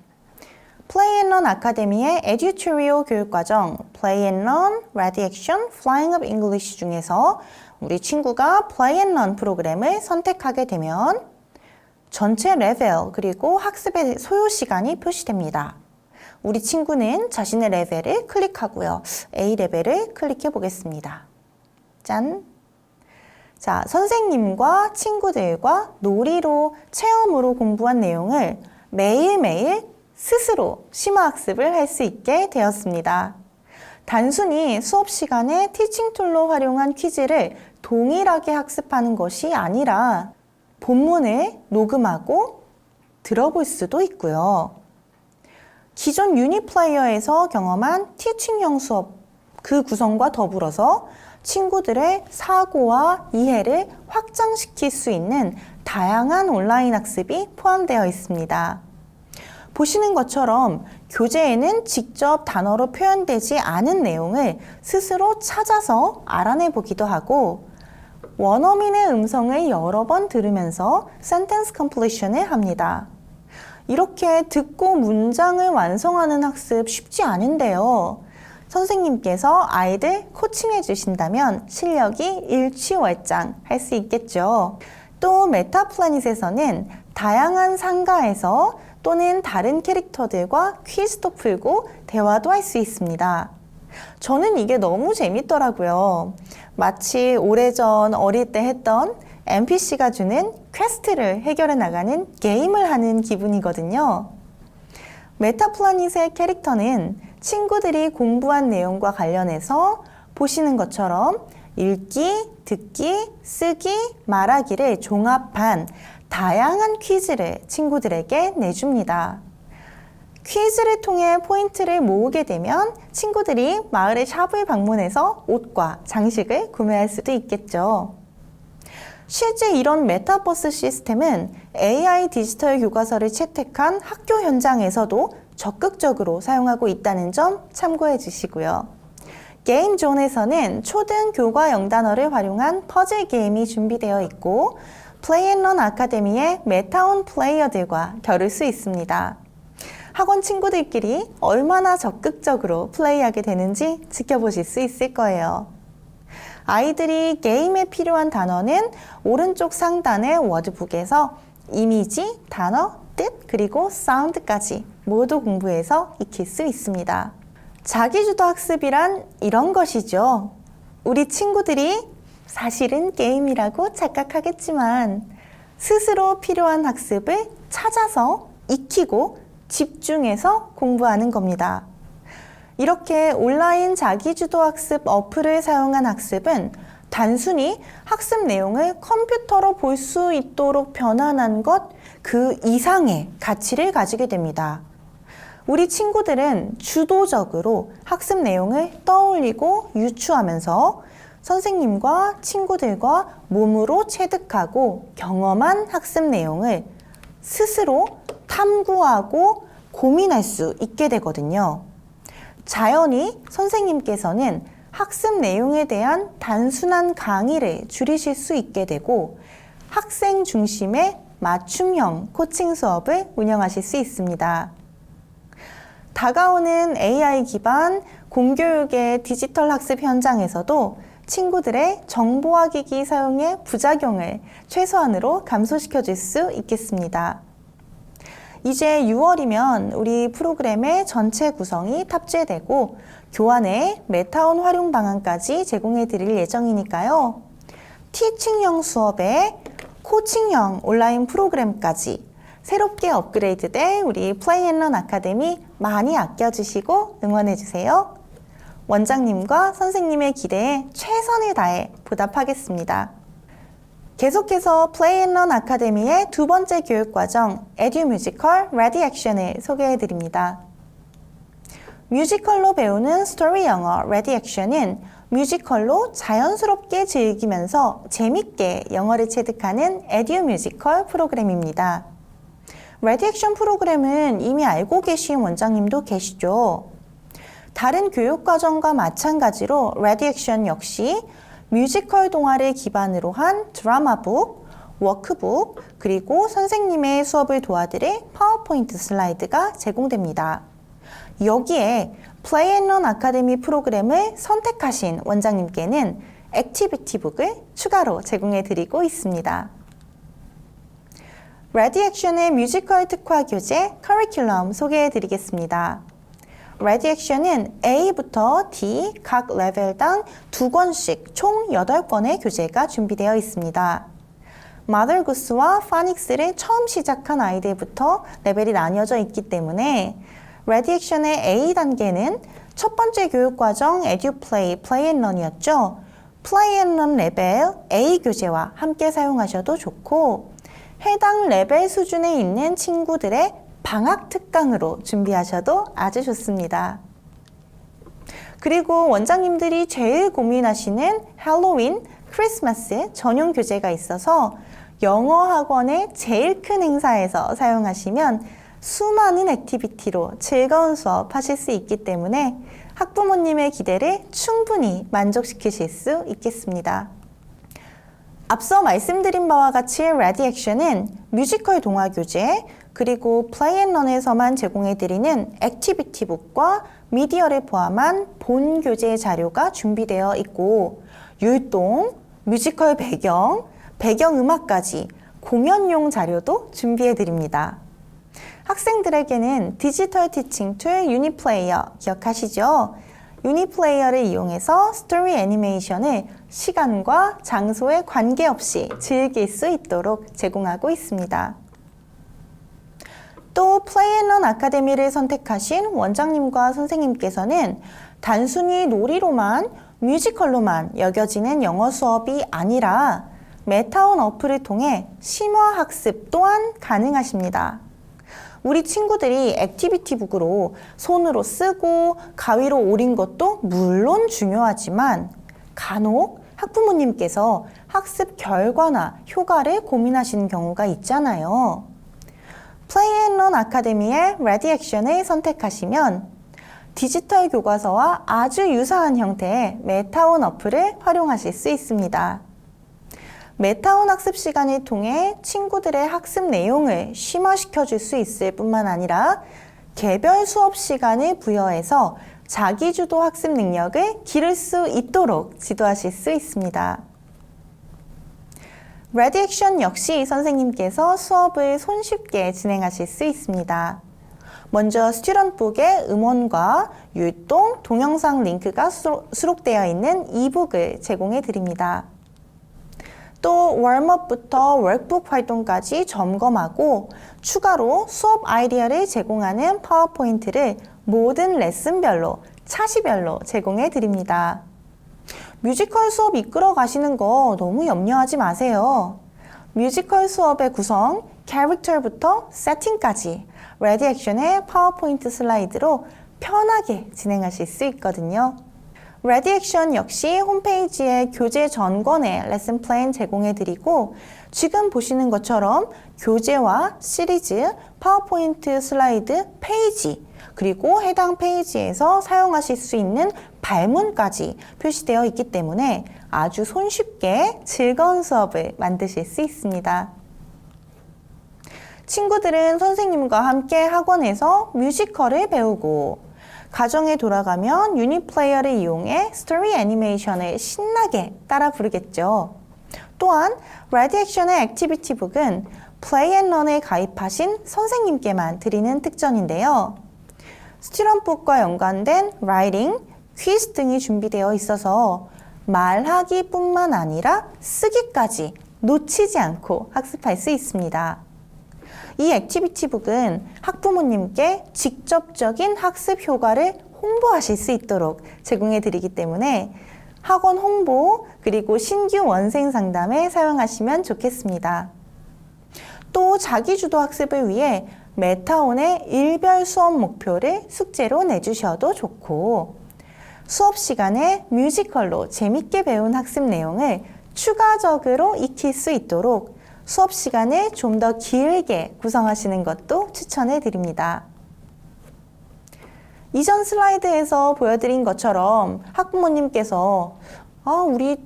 플레이앤런 아카데미의 에듀토리얼 교육과정 플레이앤런, 레디 액션, 플라잉 업 잉글리시 중에서 우리 친구가 플레이앤런 프로그램을 선택하게 되면 전체 레벨 그리고 학습의 소요 시간이 표시됩니다. 우리 친구는 자신의 레벨을 클릭하고요. A레벨을 클릭해 보겠습니다. 짠! 자, 선생님과 친구들과 놀이로 체험으로 공부한 내용을 매일매일 스스로 심화학습을 할 수 있게 되었습니다. 단순히 수업 시간에 티칭 툴로 활용한 퀴즈를 동일하게 학습하는 것이 아니라 본문을 녹음하고 들어볼 수도 있고요. 기존 유니플레이어에서 경험한 티칭형 수업 그 구성과 더불어서 친구들의 사고와 이해를 확장시킬 수 있는 다양한 온라인 학습이 포함되어 있습니다. 보시는 것처럼 교재에는 직접 단어로 표현되지 않은 내용을 스스로 찾아서 알아내 보기도 하고 원어민의 음성을 여러 번 들으면서 센텐스 컴플리션을 합니다. 이렇게 듣고 문장을 완성하는 학습 쉽지 않은데요. 선생님께서 아이들 코칭해 주신다면 실력이 일취월장 할 수 있겠죠. 또 메타플래닛에서는 다양한 상가에서 또는 다른 캐릭터들과 퀴즈도 풀고 대화도 할 수 있습니다. 저는 이게 너무 재밌더라고요. 마치 오래전 어릴 때 했던 NPC가 주는 퀘스트를 해결해 나가는 게임을 하는 기분이거든요. 메타플래닛의 캐릭터는 친구들이 공부한 내용과 관련해서 보시는 것처럼 읽기, 듣기, 쓰기, 말하기를 종합한 다양한 퀴즈를 친구들에게 내줍니다. 퀴즈를 통해 포인트를 모으게 되면 친구들이 마을의 샵을 방문해서 옷과 장식을 구매할 수도 있겠죠. 실제 이런 메타버스 시스템은 AI 디지털 교과서를 채택한 학교 현장에서도 적극적으로 사용하고 있다는 점 참고해 주시고요. 게임존에서는 초등 교과 영단어를 활용한 퍼즐 게임이 준비되어 있고 플레이앤런 아카데미의 메타온 플레이어들과 겨룰 수 있습니다. 학원 친구들끼리 얼마나 적극적으로 플레이하게 되는지 지켜보실 수 있을 거예요. 아이들이 게임에 필요한 단어는 오른쪽 상단의 워드북에서 이미지, 단어, 뜻, 그리고 사운드까지 모두 공부해서 익힐 수 있습니다. 자기주도 학습이란 이런 것이죠. 우리 친구들이 사실은 게임이라고 착각하겠지만 스스로 필요한 학습을 찾아서 익히고 집중해서 공부하는 겁니다. 이렇게 온라인 자기주도 학습 어플을 사용한 학습은 단순히 학습 내용을 컴퓨터로 볼 수 있도록 변환한 것 그 이상의 가치를 가지게 됩니다. 우리 친구들은 주도적으로 학습 내용을 떠올리고 유추하면서 선생님과 친구들과 몸으로 체득하고 경험한 학습 내용을 스스로 탐구하고 고민할 수 있게 되거든요. 자연히 선생님께서는 학습 내용에 대한 단순한 강의를 줄이실 수 있게 되고 학생 중심의 맞춤형 코칭 수업을 운영하실 수 있습니다. 다가오는 AI 기반 공교육의 디지털 학습 현장에서도 친구들의 정보화 기기 사용의 부작용을 최소한으로 감소시켜 줄 수 있겠습니다. 이제 6월이면 우리 프로그램의 전체 구성이 탑재되고 교환에 메타온 활용 방안까지 제공해 드릴 예정이니까요. 티칭형 수업에 코칭형 온라인 프로그램까지 새롭게 업그레이드된 우리 플레이앤런 아카데미 많이 아껴주시고 응원해주세요. 원장님과 선생님의 기대에 최선을 다해 보답하겠습니다. 계속해서 플레이앤런 아카데미의 두 번째 교육과정 에듀뮤지컬 레디 액션을 소개해드립니다. 뮤지컬로 배우는 스토리 영어 레디 액션은 뮤지컬로 자연스럽게 즐기면서 재밌게 영어를 체득하는 에듀뮤지컬 프로그램입니다. 레디 액션 프로그램은 이미 알고 계신 원장님도 계시죠? 다른 교육과정과 마찬가지로 레디 액션 역시 뮤지컬 동화를 기반으로 한 드라마북, 워크북, 그리고 선생님의 수업을 도와드릴 파워포인트 슬라이드가 제공됩니다. 여기에 플레이앤런 아카데미 프로그램을 선택하신 원장님께는 액티비티북을 추가로 제공해 드리고 있습니다. 레디 액션의 뮤지컬 특화 교재 커리큘럼 소개해 드리겠습니다. 레디 액션은 A부터 D 각 레벨당 2권씩 총 8권의 교재가 준비되어 있습니다. 마더 구스와 파닉스를 처음 시작한 아이들부터 레벨이 나뉘어져 있기 때문에 레디 액션의 A 단계는 첫 번째 교육과정 에듀플레이 플레이앤런이었죠. 플레이앤런 레벨 A 교재와 함께 사용하셔도 좋고 해당 레벨 수준에 있는 친구들의 방학 특강으로 준비하셔도 아주 좋습니다. 그리고 원장님들이 제일 고민하시는 할로윈, 크리스마스 전용 교재가 있어서 영어 학원의 제일 큰 행사에서 사용하시면 수많은 액티비티로 즐거운 수업 하실 수 있기 때문에 학부모님의 기대를 충분히 만족시키실 수 있겠습니다. 앞서 말씀드린 바와 같이 Ready Action은 뮤지컬 동화 교재, 그리고 Play and Learn에서만 제공해드리는 액티비티북과 미디어를 포함한 본 교재 자료가 준비되어 있고 율동, 뮤지컬 배경음악까지 공연용 자료도 준비해드립니다. 학생들에게는 디지털 티칭 툴 유니플레이어 기억하시죠? 유니플레이어를 이용해서 스토리 애니메이션을 시간과 장소에 관계없이 즐길 수 있도록 제공하고 있습니다. 또 플레이 앤 런 아카데미를 선택하신 원장님과 선생님께서는 단순히 놀이로만, 뮤지컬로만 여겨지는 영어 수업이 아니라 메타온 어플을 통해 심화 학습 또한 가능하십니다. 우리 친구들이 액티비티북으로 손으로 쓰고 가위로 오린 것도 물론 중요하지만 간혹 학부모님께서 학습 결과나 효과를 고민하시는 경우가 있잖아요. Play and Learn 아카데미의 Ready Action을 선택하시면 디지털 교과서와 아주 유사한 형태의 메타온 어플을 활용하실 수 있습니다. 메타온 학습 시간을 통해 친구들의 학습 내용을 심화시켜 줄 수 있을 뿐만 아니라 개별 수업 시간을 부여해서 자기주도 학습 능력을 기를 수 있도록 지도하실 수 있습니다. Ready Action 역시 선생님께서 수업을 손쉽게 진행하실 수 있습니다. 먼저 스튜던트북에 음원과 율동, 동영상 링크가 수록되어 있는 이북을 제공해 드립니다. 또 웜업부터 월북 활동까지 점검하고 추가로 수업 아이디어를 제공하는 파워포인트를 모든 레슨별로 차시별로 제공해 드립니다. 뮤지컬 수업 이끌어 가시는 거 너무 염려하지 마세요. 뮤지컬 수업의 구성, 캐릭터부터 세팅까지 레디 액션의 파워포인트 슬라이드로 편하게 진행하실 수 있거든요. 레디 액션 역시 홈페이지에 교재 전권의 레슨 플랜 제공해드리고 지금 보시는 것처럼 교재와 시리즈, 파워포인트 슬라이드, 페이지 그리고 해당 페이지에서 사용하실 수 있는 발문까지 표시되어 있기 때문에 아주 손쉽게 즐거운 수업을 만드실 수 있습니다. 친구들은 선생님과 함께 학원에서 뮤지컬을 배우고 가정에 돌아가면 유니플레이어를 이용해 스토리 애니메이션을 신나게 따라 부르겠죠. 또한 레디 액션의 액티비티북은 플레이 앤 런에 가입하신 선생님께만 드리는 특전인데요. 스튜던트북과 연관된 라이팅, 퀴즈 등이 준비되어 있어서 말하기뿐만 아니라 쓰기까지 놓치지 않고 학습할 수 있습니다. 이 액티비티북은 학부모님께 직접적인 학습 효과를 홍보하실 수 있도록 제공해 드리기 때문에 학원 홍보 그리고 신규 원생 상담에 사용하시면 좋겠습니다. 또 자기주도 학습을 위해 메타온의 일별 수업 목표를 숙제로 내주셔도 좋고 수업 시간에 뮤지컬로 재밌게 배운 학습 내용을 추가적으로 익힐 수 있도록 수업 시간을 좀 더 길게 구성하시는 것도 추천해 드립니다. 이전 슬라이드에서 보여드린 것처럼 학부모님께서 우리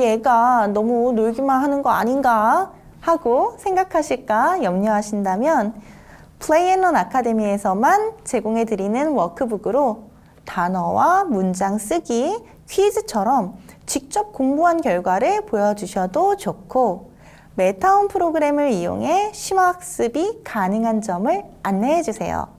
애가 너무 놀기만 하는 거 아닌가 하고 생각하실까 염려하신다면 플레이 앤 런 아카데미에서만 제공해 드리는 워크북으로 단어와 문장 쓰기, 퀴즈처럼 직접 공부한 결과를 보여주셔도 좋고 메타온 프로그램을 이용해 심화학습이 가능한 점을 안내해 주세요.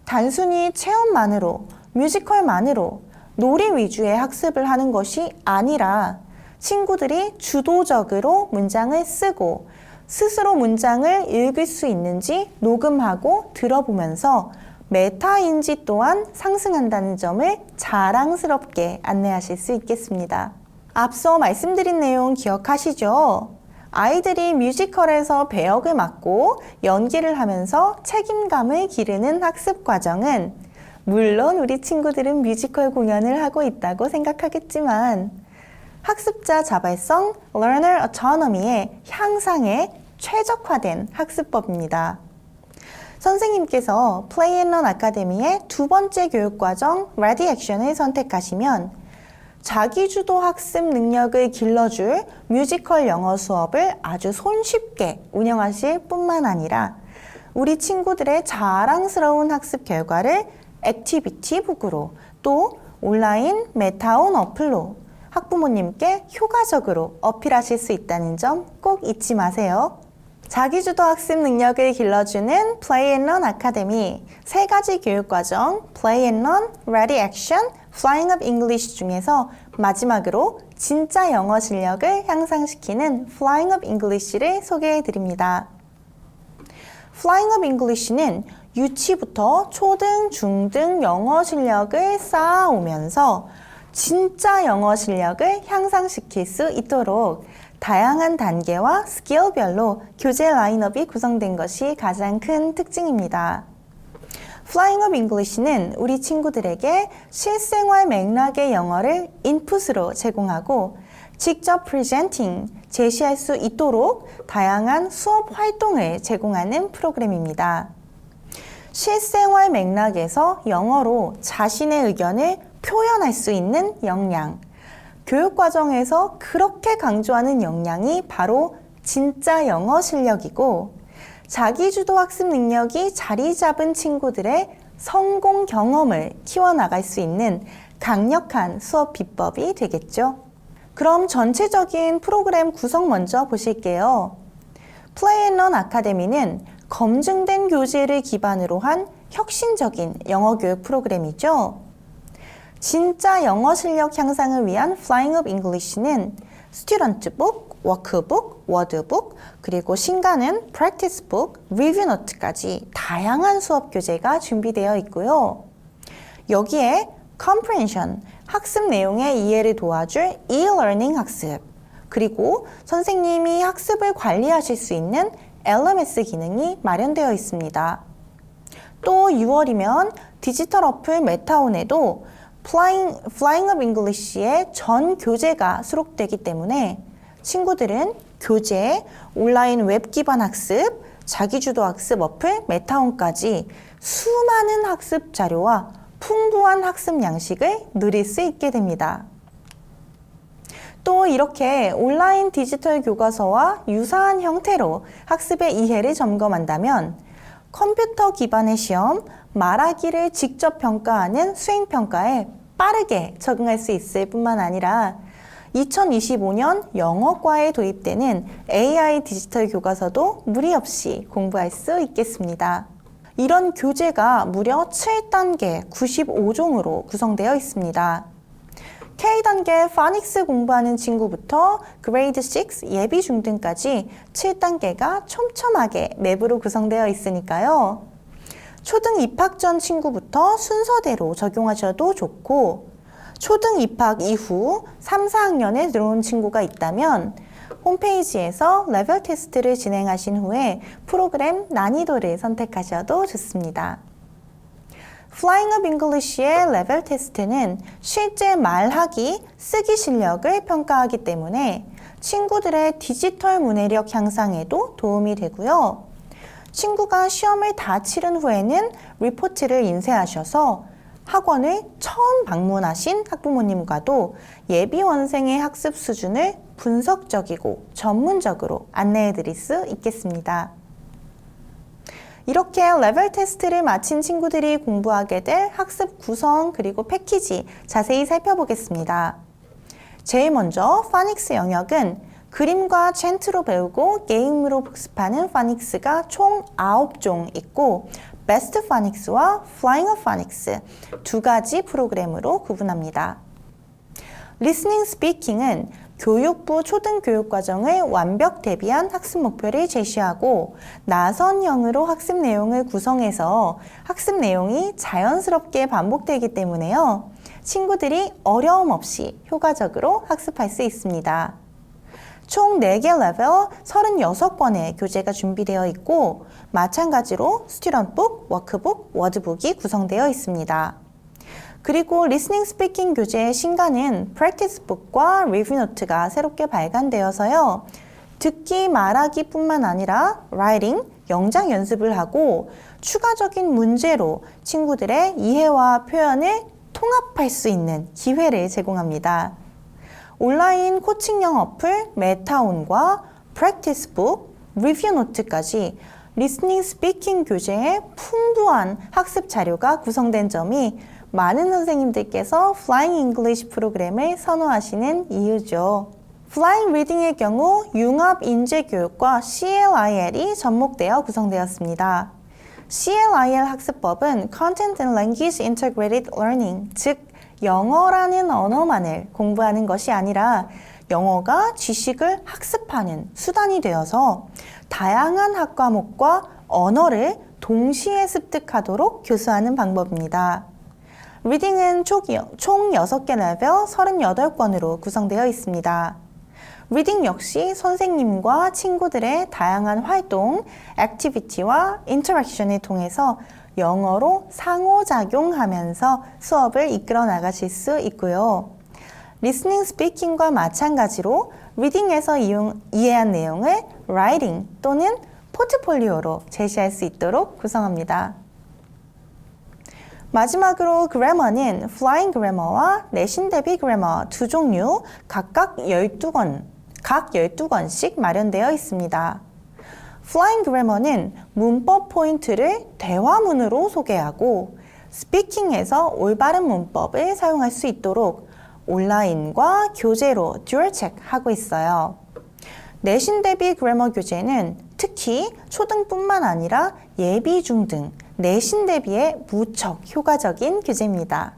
단순히 체험만으로, 뮤지컬만으로 놀이 위주의 학습을 하는 것이 아니라 친구들이 주도적으로 문장을 쓰고 스스로 문장을 읽을 수 있는지 녹음하고 들어보면서 메타인지 또한 상승한다는 점을 자랑스럽게 안내하실 수 있겠습니다. 앞서 말씀드린 내용 기억하시죠? 아이들이 뮤지컬에서 배역을 맡고 연기를 하면서 책임감을 기르는 학습 과정은 물론 우리 친구들은 뮤지컬 공연을 하고 있다고 생각하겠지만 학습자 자발성 Learner Autonomy의 향상에 최적화된 학습법입니다. 선생님께서 Play and Learn 아카데미의 두 번째 교육과정 Ready Action을 선택하시면 자기주도 학습 능력을 길러줄 뮤지컬 영어 수업을 아주 손쉽게 운영하실 뿐만 아니라 우리 친구들의 자랑스러운 학습 결과를 액티비티 북으로 또 온라인 메타온 어플로 학부모님께 효과적으로 어필하실 수 있다는 점 꼭 잊지 마세요. 자기주도 학습 능력을 길러주는 Play and Learn 아카데미 세 가지 교육과정 Play and Learn, Ready Action, Flying Up English 중에서 마지막으로 진짜 영어 실력을 향상시키는 Flying Up English를 소개해 드립니다. Flying Up English는 유치부터 초등, 중등 영어 실력을 쌓아오면서 진짜 영어 실력을 향상시킬 수 있도록 다양한 단계와 스킬별로 교재 라인업이 구성된 것이 가장 큰 특징입니다. Flying Up English는 우리 친구들에게 실생활 맥락의 영어를 인풋으로 제공하고 직접 presenting, 제시할 수 있도록 다양한 수업 활동을 제공하는 프로그램입니다. 실생활 맥락에서 영어로 자신의 의견을 표현할 수 있는 역량, 교육과정에서 그렇게 강조하는 역량이 바로 진짜 영어 실력이고 자기주도 학습 능력이 자리 잡은 친구들의 성공 경험을 키워나갈 수 있는 강력한 수업 비법이 되겠죠. 그럼 전체적인 프로그램 구성 먼저 보실게요. Play and Learn 아카데미는 검증된 교재를 기반으로 한 혁신적인 영어 교육 프로그램이죠. 진짜 영어 실력 향상을 위한 Flying Up English는 스튜던트북, 워크북, 워드북, 그리고 신간은 프랙티스북, 리뷰 노트까지 다양한 수업 교재가 준비되어 있고요. 여기에 Comprehension, 학습 내용의 이해를 도와줄 e-learning 학습, 그리고 선생님이 학습을 관리하실 수 있는 LMS 기능이 마련되어 있습니다. 또 6월이면 디지털 어플 메타온에도 Flying Up English의 전 교재가 수록되기 때문에 친구들은 교재, 온라인 웹 기반 학습, 자기주도 학습 어플 메타온까지 수많은 학습 자료와 풍부한 학습 양식을 누릴 수 있게 됩니다. 또 이렇게 온라인 디지털 교과서와 유사한 형태로 학습의 이해를 점검한다면 컴퓨터 기반의 시험, 말하기를 직접 평가하는 수행평가에 빠르게 적응할 수 있을 뿐만 아니라 2025년 영어과에 도입되는 AI 디지털 교과서도 무리 없이 공부할 수 있겠습니다. 이런 교재가 무려 7단계 95종으로 구성되어 있습니다. K단계 파닉스 공부하는 친구부터 그레이드 6 예비 중등까지 7단계가 촘촘하게 맵으로 구성되어 있으니까요. 초등 입학 전 친구부터 순서대로 적용하셔도 좋고 초등 입학 이후 3, 4학년에 들어온 친구가 있다면 홈페이지에서 레벨 테스트를 진행하신 후에 프로그램 난이도를 선택하셔도 좋습니다. Flying Up English의 레벨 테스트는 실제 말하기, 쓰기 실력을 평가하기 때문에 친구들의 디지털 문해력 향상에도 도움이 되고요. 친구가 시험을 다 치른 후에는 리포트를 인쇄하셔서 학원을 처음 방문하신 학부모님과도 예비원생의 학습 수준을 분석적이고 전문적으로 안내해 드릴 수 있겠습니다. 이렇게 레벨 테스트를 마친 친구들이 공부하게 될 학습 구성 그리고 패키지 자세히 살펴보겠습니다. 제일 먼저 파닉스 영역은 그림과 챈트로 배우고 게임으로 복습하는 파닉스가 총 9종 있고 베스트 파닉스와 플라잉 업 파닉스 두 가지 프로그램으로 구분합니다. 리스닝 스피킹은 교육부 초등교육과정을 완벽 대비한 학습 목표를 제시하고 나선형으로 학습 내용을 구성해서 학습 내용이 자연스럽게 반복되기 때문에요. 친구들이 어려움 없이 효과적으로 학습할 수 있습니다. 총 4개 레벨 36권의 교재가 준비되어 있고 마찬가지로 스튜던트북, 워크북, 워드북이 구성되어 있습니다. 그리고 리스닝 스피킹 교재의 신간은 프랙티스북과 리뷰 노트가 새롭게 발간되어서요. 듣기, 말하기 뿐만 아니라 라이팅, 영작 연습을 하고 추가적인 문제로 친구들의 이해와 표현을 통합할 수 있는 기회를 제공합니다. 온라인 코칭형 어플 메타온과 프랙티스북, 리뷰 노트까지 리스닝 스피킹 교재에 풍부한 학습 자료가 구성된 점이 많은 선생님들께서 플라잉 잉글리시 프로그램을 선호하시는 이유죠. 플라잉 리딩의 경우 융합 인재 교육과 CLIL이 접목되어 구성되었습니다. CLIL 학습법은 Content and Language Integrated Learning, 즉 영어라는 언어만을 공부하는 것이 아니라 영어가 지식을 학습하는 수단이 되어서 다양한 학과목과 언어를 동시에 습득하도록 교수하는 방법입니다. 리딩은 총 6개 레벨 38권으로 구성되어 있습니다. 리딩 역시 선생님과 친구들의 다양한 활동, 액티비티와 인터랙션을 통해서 영어로 상호작용하면서 수업을 이끌어 나가실 수 있고요. 리스닝 스피킹과 마찬가지로 리딩에서 이해한 내용을 라이팅 또는 포트폴리오로 제시할 수 있도록 구성합니다. 마지막으로 그래머는 플라잉 그래머와 내신 대비 그래머 두 종류 각각 12권씩 마련되어 있습니다. 플라잉 그래머는 문법 포인트를 대화문으로 소개하고 스피킹에서 올바른 문법을 사용할 수 있도록 온라인과 교재로 듀얼 체크하고 있어요. 내신 대비 그래머 교재는 특히 초등뿐만 아니라 예비, 중등, 내신 대비에 무척 효과적인 교재입니다.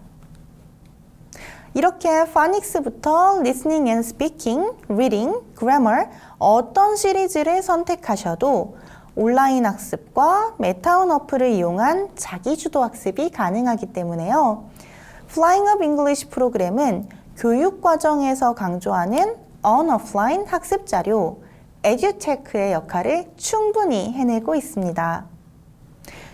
이렇게 파닉스부터 리스닝 앤 스피킹, 리딩, 그래머 어떤 시리즈를 선택하셔도 온라인 학습과 메타온 어플을 이용한 자기주도 학습이 가능하기 때문에요. Flying Up English 프로그램은 교육 과정에서 강조하는 on-offline 학습 자료, 에듀테크의 역할을 충분히 해내고 있습니다.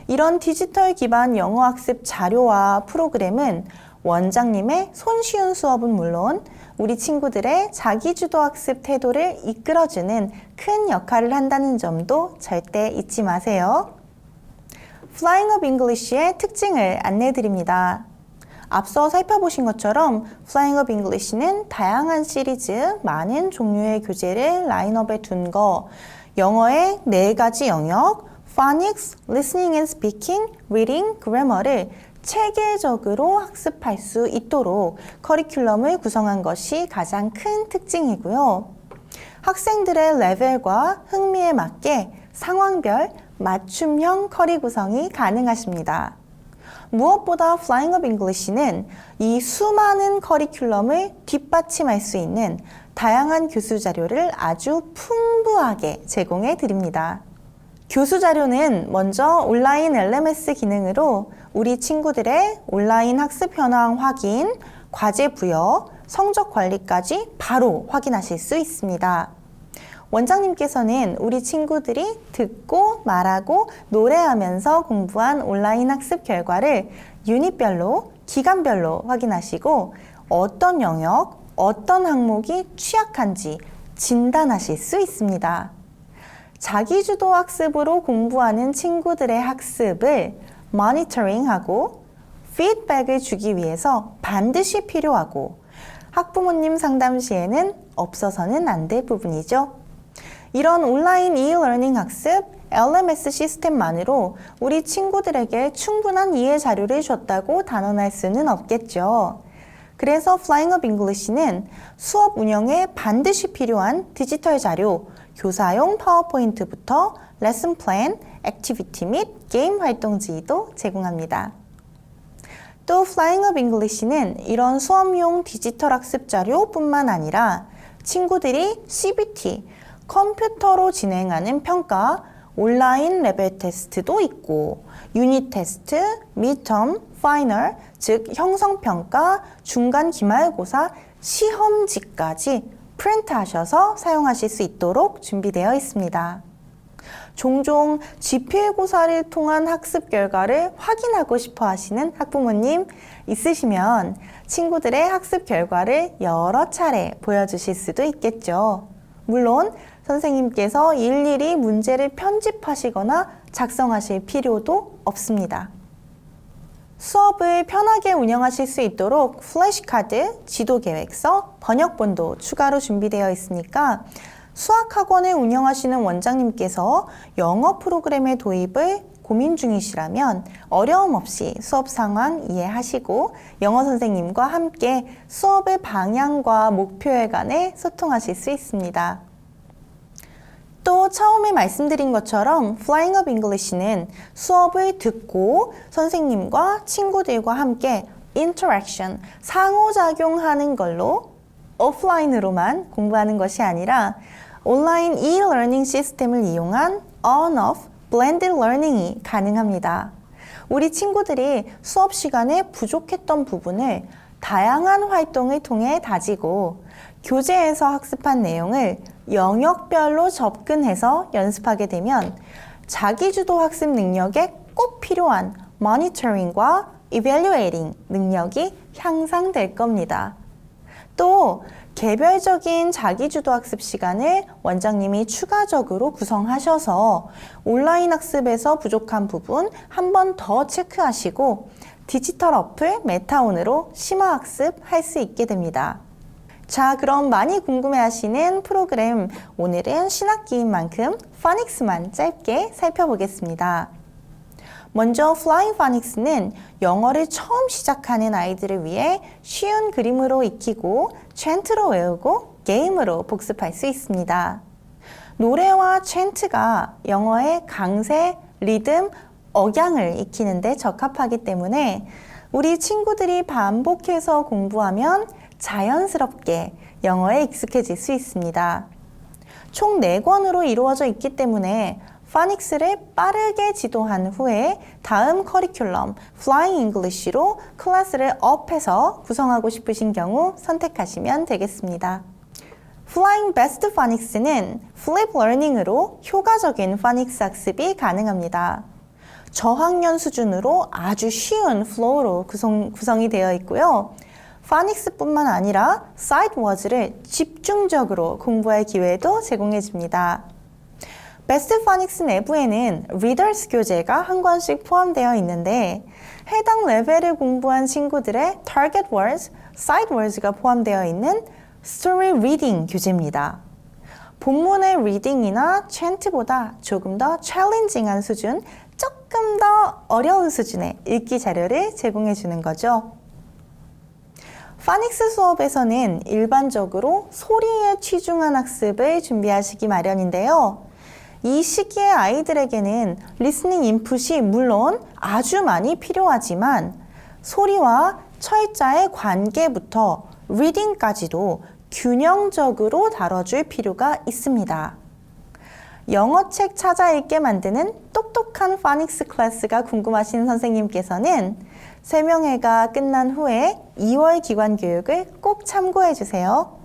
이런 디지털 기반 영어 학습 자료와 프로그램은 원장님의 손쉬운 수업은 물론 우리 친구들의 자기주도 학습 태도를 이끌어주는 큰 역할을 한다는 점도 절대 잊지 마세요. Flying Up English의 특징을 안내드립니다. 앞서 살펴보신 것처럼 Flying Up English는 다양한 시리즈, 많은 종류의 교재를 라인업에 둔 거, 영어의 4가지 영역, Phonics, Listening and Speaking, Reading, Grammar를 체계적으로 학습할 수 있도록 커리큘럼을 구성한 것이 가장 큰 특징이고요. 학생들의 레벨과 흥미에 맞게 상황별 맞춤형 커리 구성이 가능하십니다. 무엇보다 Flying Up English는 이 수많은 커리큘럼을 뒷받침할 수 있는 다양한 교수 자료를 아주 풍부하게 제공해 드립니다. 교수 자료는 먼저 온라인 LMS 기능으로 우리 친구들의 온라인 학습 현황 확인, 과제 부여, 성적 관리까지 바로 확인하실 수 있습니다. 원장님께서는 우리 친구들이 듣고 말하고 노래하면서 공부한 온라인 학습 결과를 유닛별로, 기간별로 확인하시고 어떤 영역, 어떤 항목이 취약한지 진단하실 수 있습니다. 자기주도 학습으로 공부하는 친구들의 학습을 모니터링하고 피드백을 주기 위해서 반드시 필요하고 학부모님 상담 시에는 없어서는 안 될 부분이죠. 이런 온라인 e-learning 학습, LMS 시스템만으로 우리 친구들에게 충분한 이해 자료를 줬다고 단언할 수는 없겠죠. 그래서 Flying Up English는 수업 운영에 반드시 필요한 디지털 자료, 교사용 파워포인트부터 레슨 플랜, 액티비티 및 게임 활동지도 제공합니다. 또 Flying Up English는 이런 수업용 디지털 학습 자료뿐만 아니라 친구들이 CBT, 컴퓨터로 진행하는 평가, 온라인 레벨 테스트도 있고 유닛 테스트, 미텀, 파이널, 즉 형성평가, 중간 기말고사, 시험지까지 프린트하셔서 사용하실 수 있도록 준비되어 있습니다. 종종 지필고사를 통한 학습 결과를 확인하고 싶어 하시는 학부모님 있으시면 친구들의 학습 결과를 여러 차례 보여주실 수도 있겠죠. 물론 선생님께서 일일이 문제를 편집하시거나 작성하실 필요도 없습니다. 수업을 편하게 운영하실 수 있도록 플래시카드, 지도계획서, 번역본도 추가로 준비되어 있으니까 수학학원을 운영하시는 원장님께서 영어 프로그램의 도입을 고민 중이시라면 어려움 없이 수업 상황 이해하시고 영어 선생님과 함께 수업의 방향과 목표에 관해 소통하실 수 있습니다. 또 처음에 말씀드린 것처럼 Flying Up English는 수업을 듣고 선생님과 친구들과 함께 interaction, 상호작용하는 걸로 오프라인으로만 공부하는 것이 아니라 온라인 e-learning 시스템을 이용한 on-off blended learning이 가능합니다. 우리 친구들이 수업 시간에 부족했던 부분을 다양한 활동을 통해 다지고 교재에서 학습한 내용을 영역별로 접근해서 연습하게 되면 자기주도 학습 능력에 꼭 필요한 monitoring과 evaluating 능력이 향상될 겁니다. 또 개별적인 자기주도 학습 시간을 원장님이 추가적으로 구성하셔서 온라인 학습에서 부족한 부분 한 번 더 체크하시고 디지털 어플 메타온으로 심화학습 할 수 있게 됩니다. 자, 그럼 많이 궁금해하시는 프로그램 오늘은 신학기인 만큼 파닉스만 짧게 살펴보겠습니다. 먼저 Flying Phonics는 영어를 처음 시작하는 아이들을 위해 쉬운 그림으로 익히고 챈트로 외우고 게임으로 복습할 수 있습니다. 노래와 챈트가 영어의 강세, 리듬, 억양을 익히는 데 적합하기 때문에 우리 친구들이 반복해서 공부하면 자연스럽게 영어에 익숙해질 수 있습니다. 총 4권으로 이루어져 있기 때문에 파닉스를 빠르게 지도한 후에 다음 커리큘럼 Flying English로 클래스를 업해서 구성하고 싶으신 경우 선택하시면 되겠습니다. Flying Best Phonics는 Flip Learning으로 효과적인 파닉스 학습이 가능합니다. 저학년 수준으로 아주 쉬운 플로우로 구성이 되어 있고요. 파닉스뿐만 아니라 사이드 워즈를 집중적으로 공부할 기회도 제공해 줍니다. 베스트 파닉스 내부에는 리더스 교재가 한 권씩 포함되어 있는데 해당 레벨을 공부한 친구들의 target words, side words가 포함되어 있는 story reading 교재입니다. 본문의 리딩이나 챈트보다 조금 더 챌린징한 수준, 조금 더 어려운 수준의 읽기 자료를 제공해 주는 거죠. 파닉스 수업에서는 일반적으로 소리에 치중한 학습을 준비하시기 마련인데요. 이 시기의 아이들에게는 리스닝 인풋이 물론 아주 많이 필요하지만 소리와 철자의 관계부터 리딩까지도 균형적으로 다뤄줄 필요가 있습니다. 영어책 찾아 읽게 만드는 똑똑한 파닉스 클래스가 궁금하신 선생님께서는 설명회가 끝난 후에 2월 기관 교육을 꼭 참고해 주세요.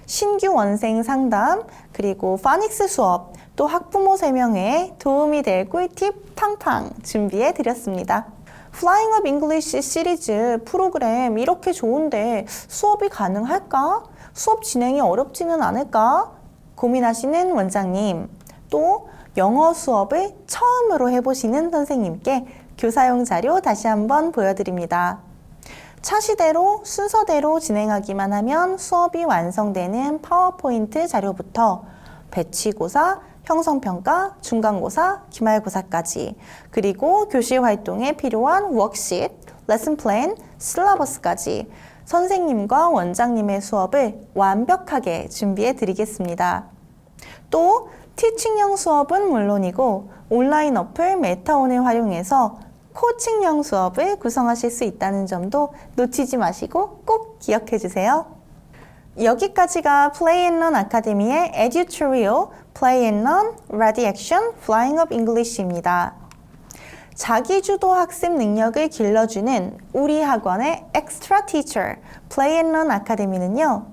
신규 원생 상담, 그리고 파닉스 수업, 또 학부모 설명회에 도움이 될 꿀팁 팡팡 준비해 드렸습니다. Flying Up English 시리즈 프로그램 이렇게 좋은데 수업이 가능할까? 수업 진행이 어렵지는 않을까? 고민하시는 원장님, 또 영어 수업을 처음으로 해보시는 선생님께 교사용 자료 다시 한번 보여드립니다. 차시대로 순서대로 진행하기만 하면 수업이 완성되는 파워포인트 자료부터 배치고사, 형성평가, 중간고사, 기말고사까지 그리고 교실 활동에 필요한 워크시트, 레슨 플랜, 실러버스까지 선생님과 원장님의 수업을 완벽하게 준비해 드리겠습니다. 또 티칭형 수업은 물론이고 온라인 어플 메타온을 활용해서 코칭형 수업을 구성하실 수 있다는 점도 놓치지 마시고 꼭 기억해 주세요. 여기까지가 Play and Learn 아카데미의 에듀토리얼 Play and Learn Ready Action Flying Up English입니다. 자기주도 학습 능력을 길러주는 우리 학원의 Extra Teacher Play and Learn 아카데미는요.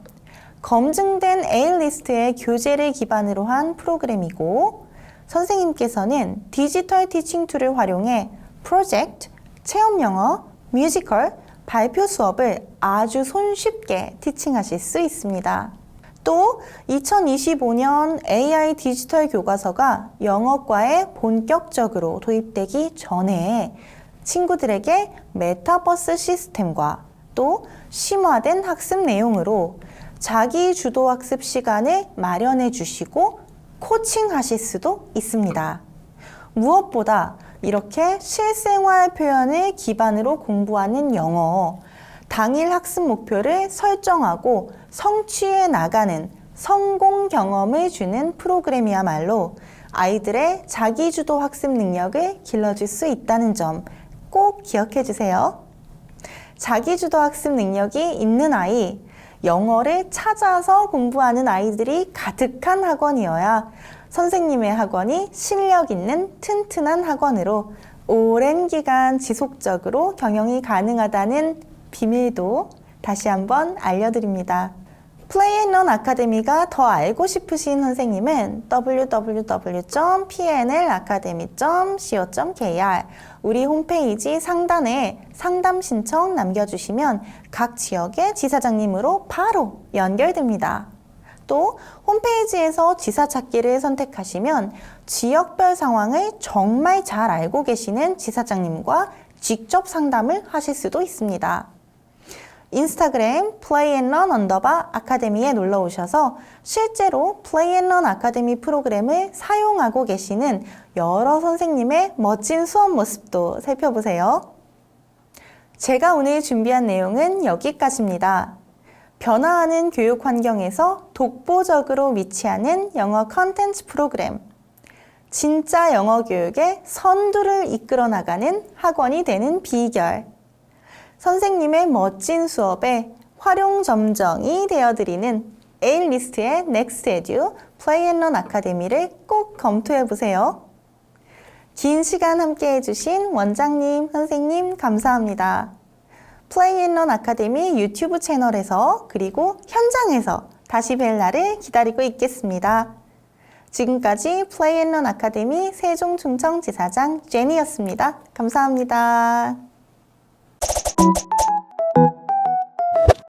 검증된 A리스트의 교재를 기반으로 한 프로그램이고 선생님께서는 디지털 티칭 툴을 활용해 프로젝트, 체험 영어, 뮤지컬, 발표 수업을 아주 손쉽게 티칭하실 수 있습니다. 또 2025년 AI 디지털 교과서가 영어과에 본격적으로 도입되기 전에 친구들에게 메타버스 시스템과 또 심화된 학습 내용으로 자기 주도 학습 시간을 마련해 주시고 코칭하실 수도 있습니다. 무엇보다 이렇게 실생활 표현을 기반으로 공부하는 영어, 당일 학습 목표를 설정하고 성취해 나가는 성공 경험을 주는 프로그램이야말로 아이들의 자기주도 학습 능력을 길러줄 수 있다는 점 꼭 기억해 주세요. 자기주도 학습 능력이 있는 아이, 영어를 찾아서 공부하는 아이들이 가득한 학원이어야 선생님의 학원이 실력 있는 튼튼한 학원으로 오랜 기간 지속적으로 경영이 가능하다는 비밀도 다시 한번 알려드립니다. 플레이 앤 런 아카데미가 더 알고 싶으신 선생님은 www.pnlacademy.co.kr 우리 홈페이지 상단에 상담 신청 남겨주시면 각 지역의 지사장님으로 바로 연결됩니다. 또 홈페이지에서 지사 찾기를 선택하시면 지역별 상황을 정말 잘 알고 계시는 지사장님과 직접 상담을 하실 수도 있습니다. 인스타그램 play&learn_academy에 놀러 오셔서 실제로 play&learn 아카데미 프로그램을 사용하고 계시는 여러 선생님의 멋진 수업 모습도 살펴보세요. 제가 오늘 준비한 내용은 여기까지입니다. 변화하는 교육 환경에서 독보적으로 위치하는 영어 컨텐츠 프로그램, 진짜 영어 교육의 선두를 이끌어 나가는 학원이 되는 비결, 선생님의 멋진 수업에 활용 점정이 되어드리는 A리스트의 Next Edu Play and Learn 아카데미를 꼭 검토해보세요. 긴 시간 함께 해주신 원장님, 선생님 감사합니다. Play and Learn 아카데미 유튜브 채널에서 그리고 현장에서 다시 뵐 날을 기다리고 있겠습니다. 지금까지 Play and Learn 아카데미 세종충청지사장 제니였습니다. 감사합니다.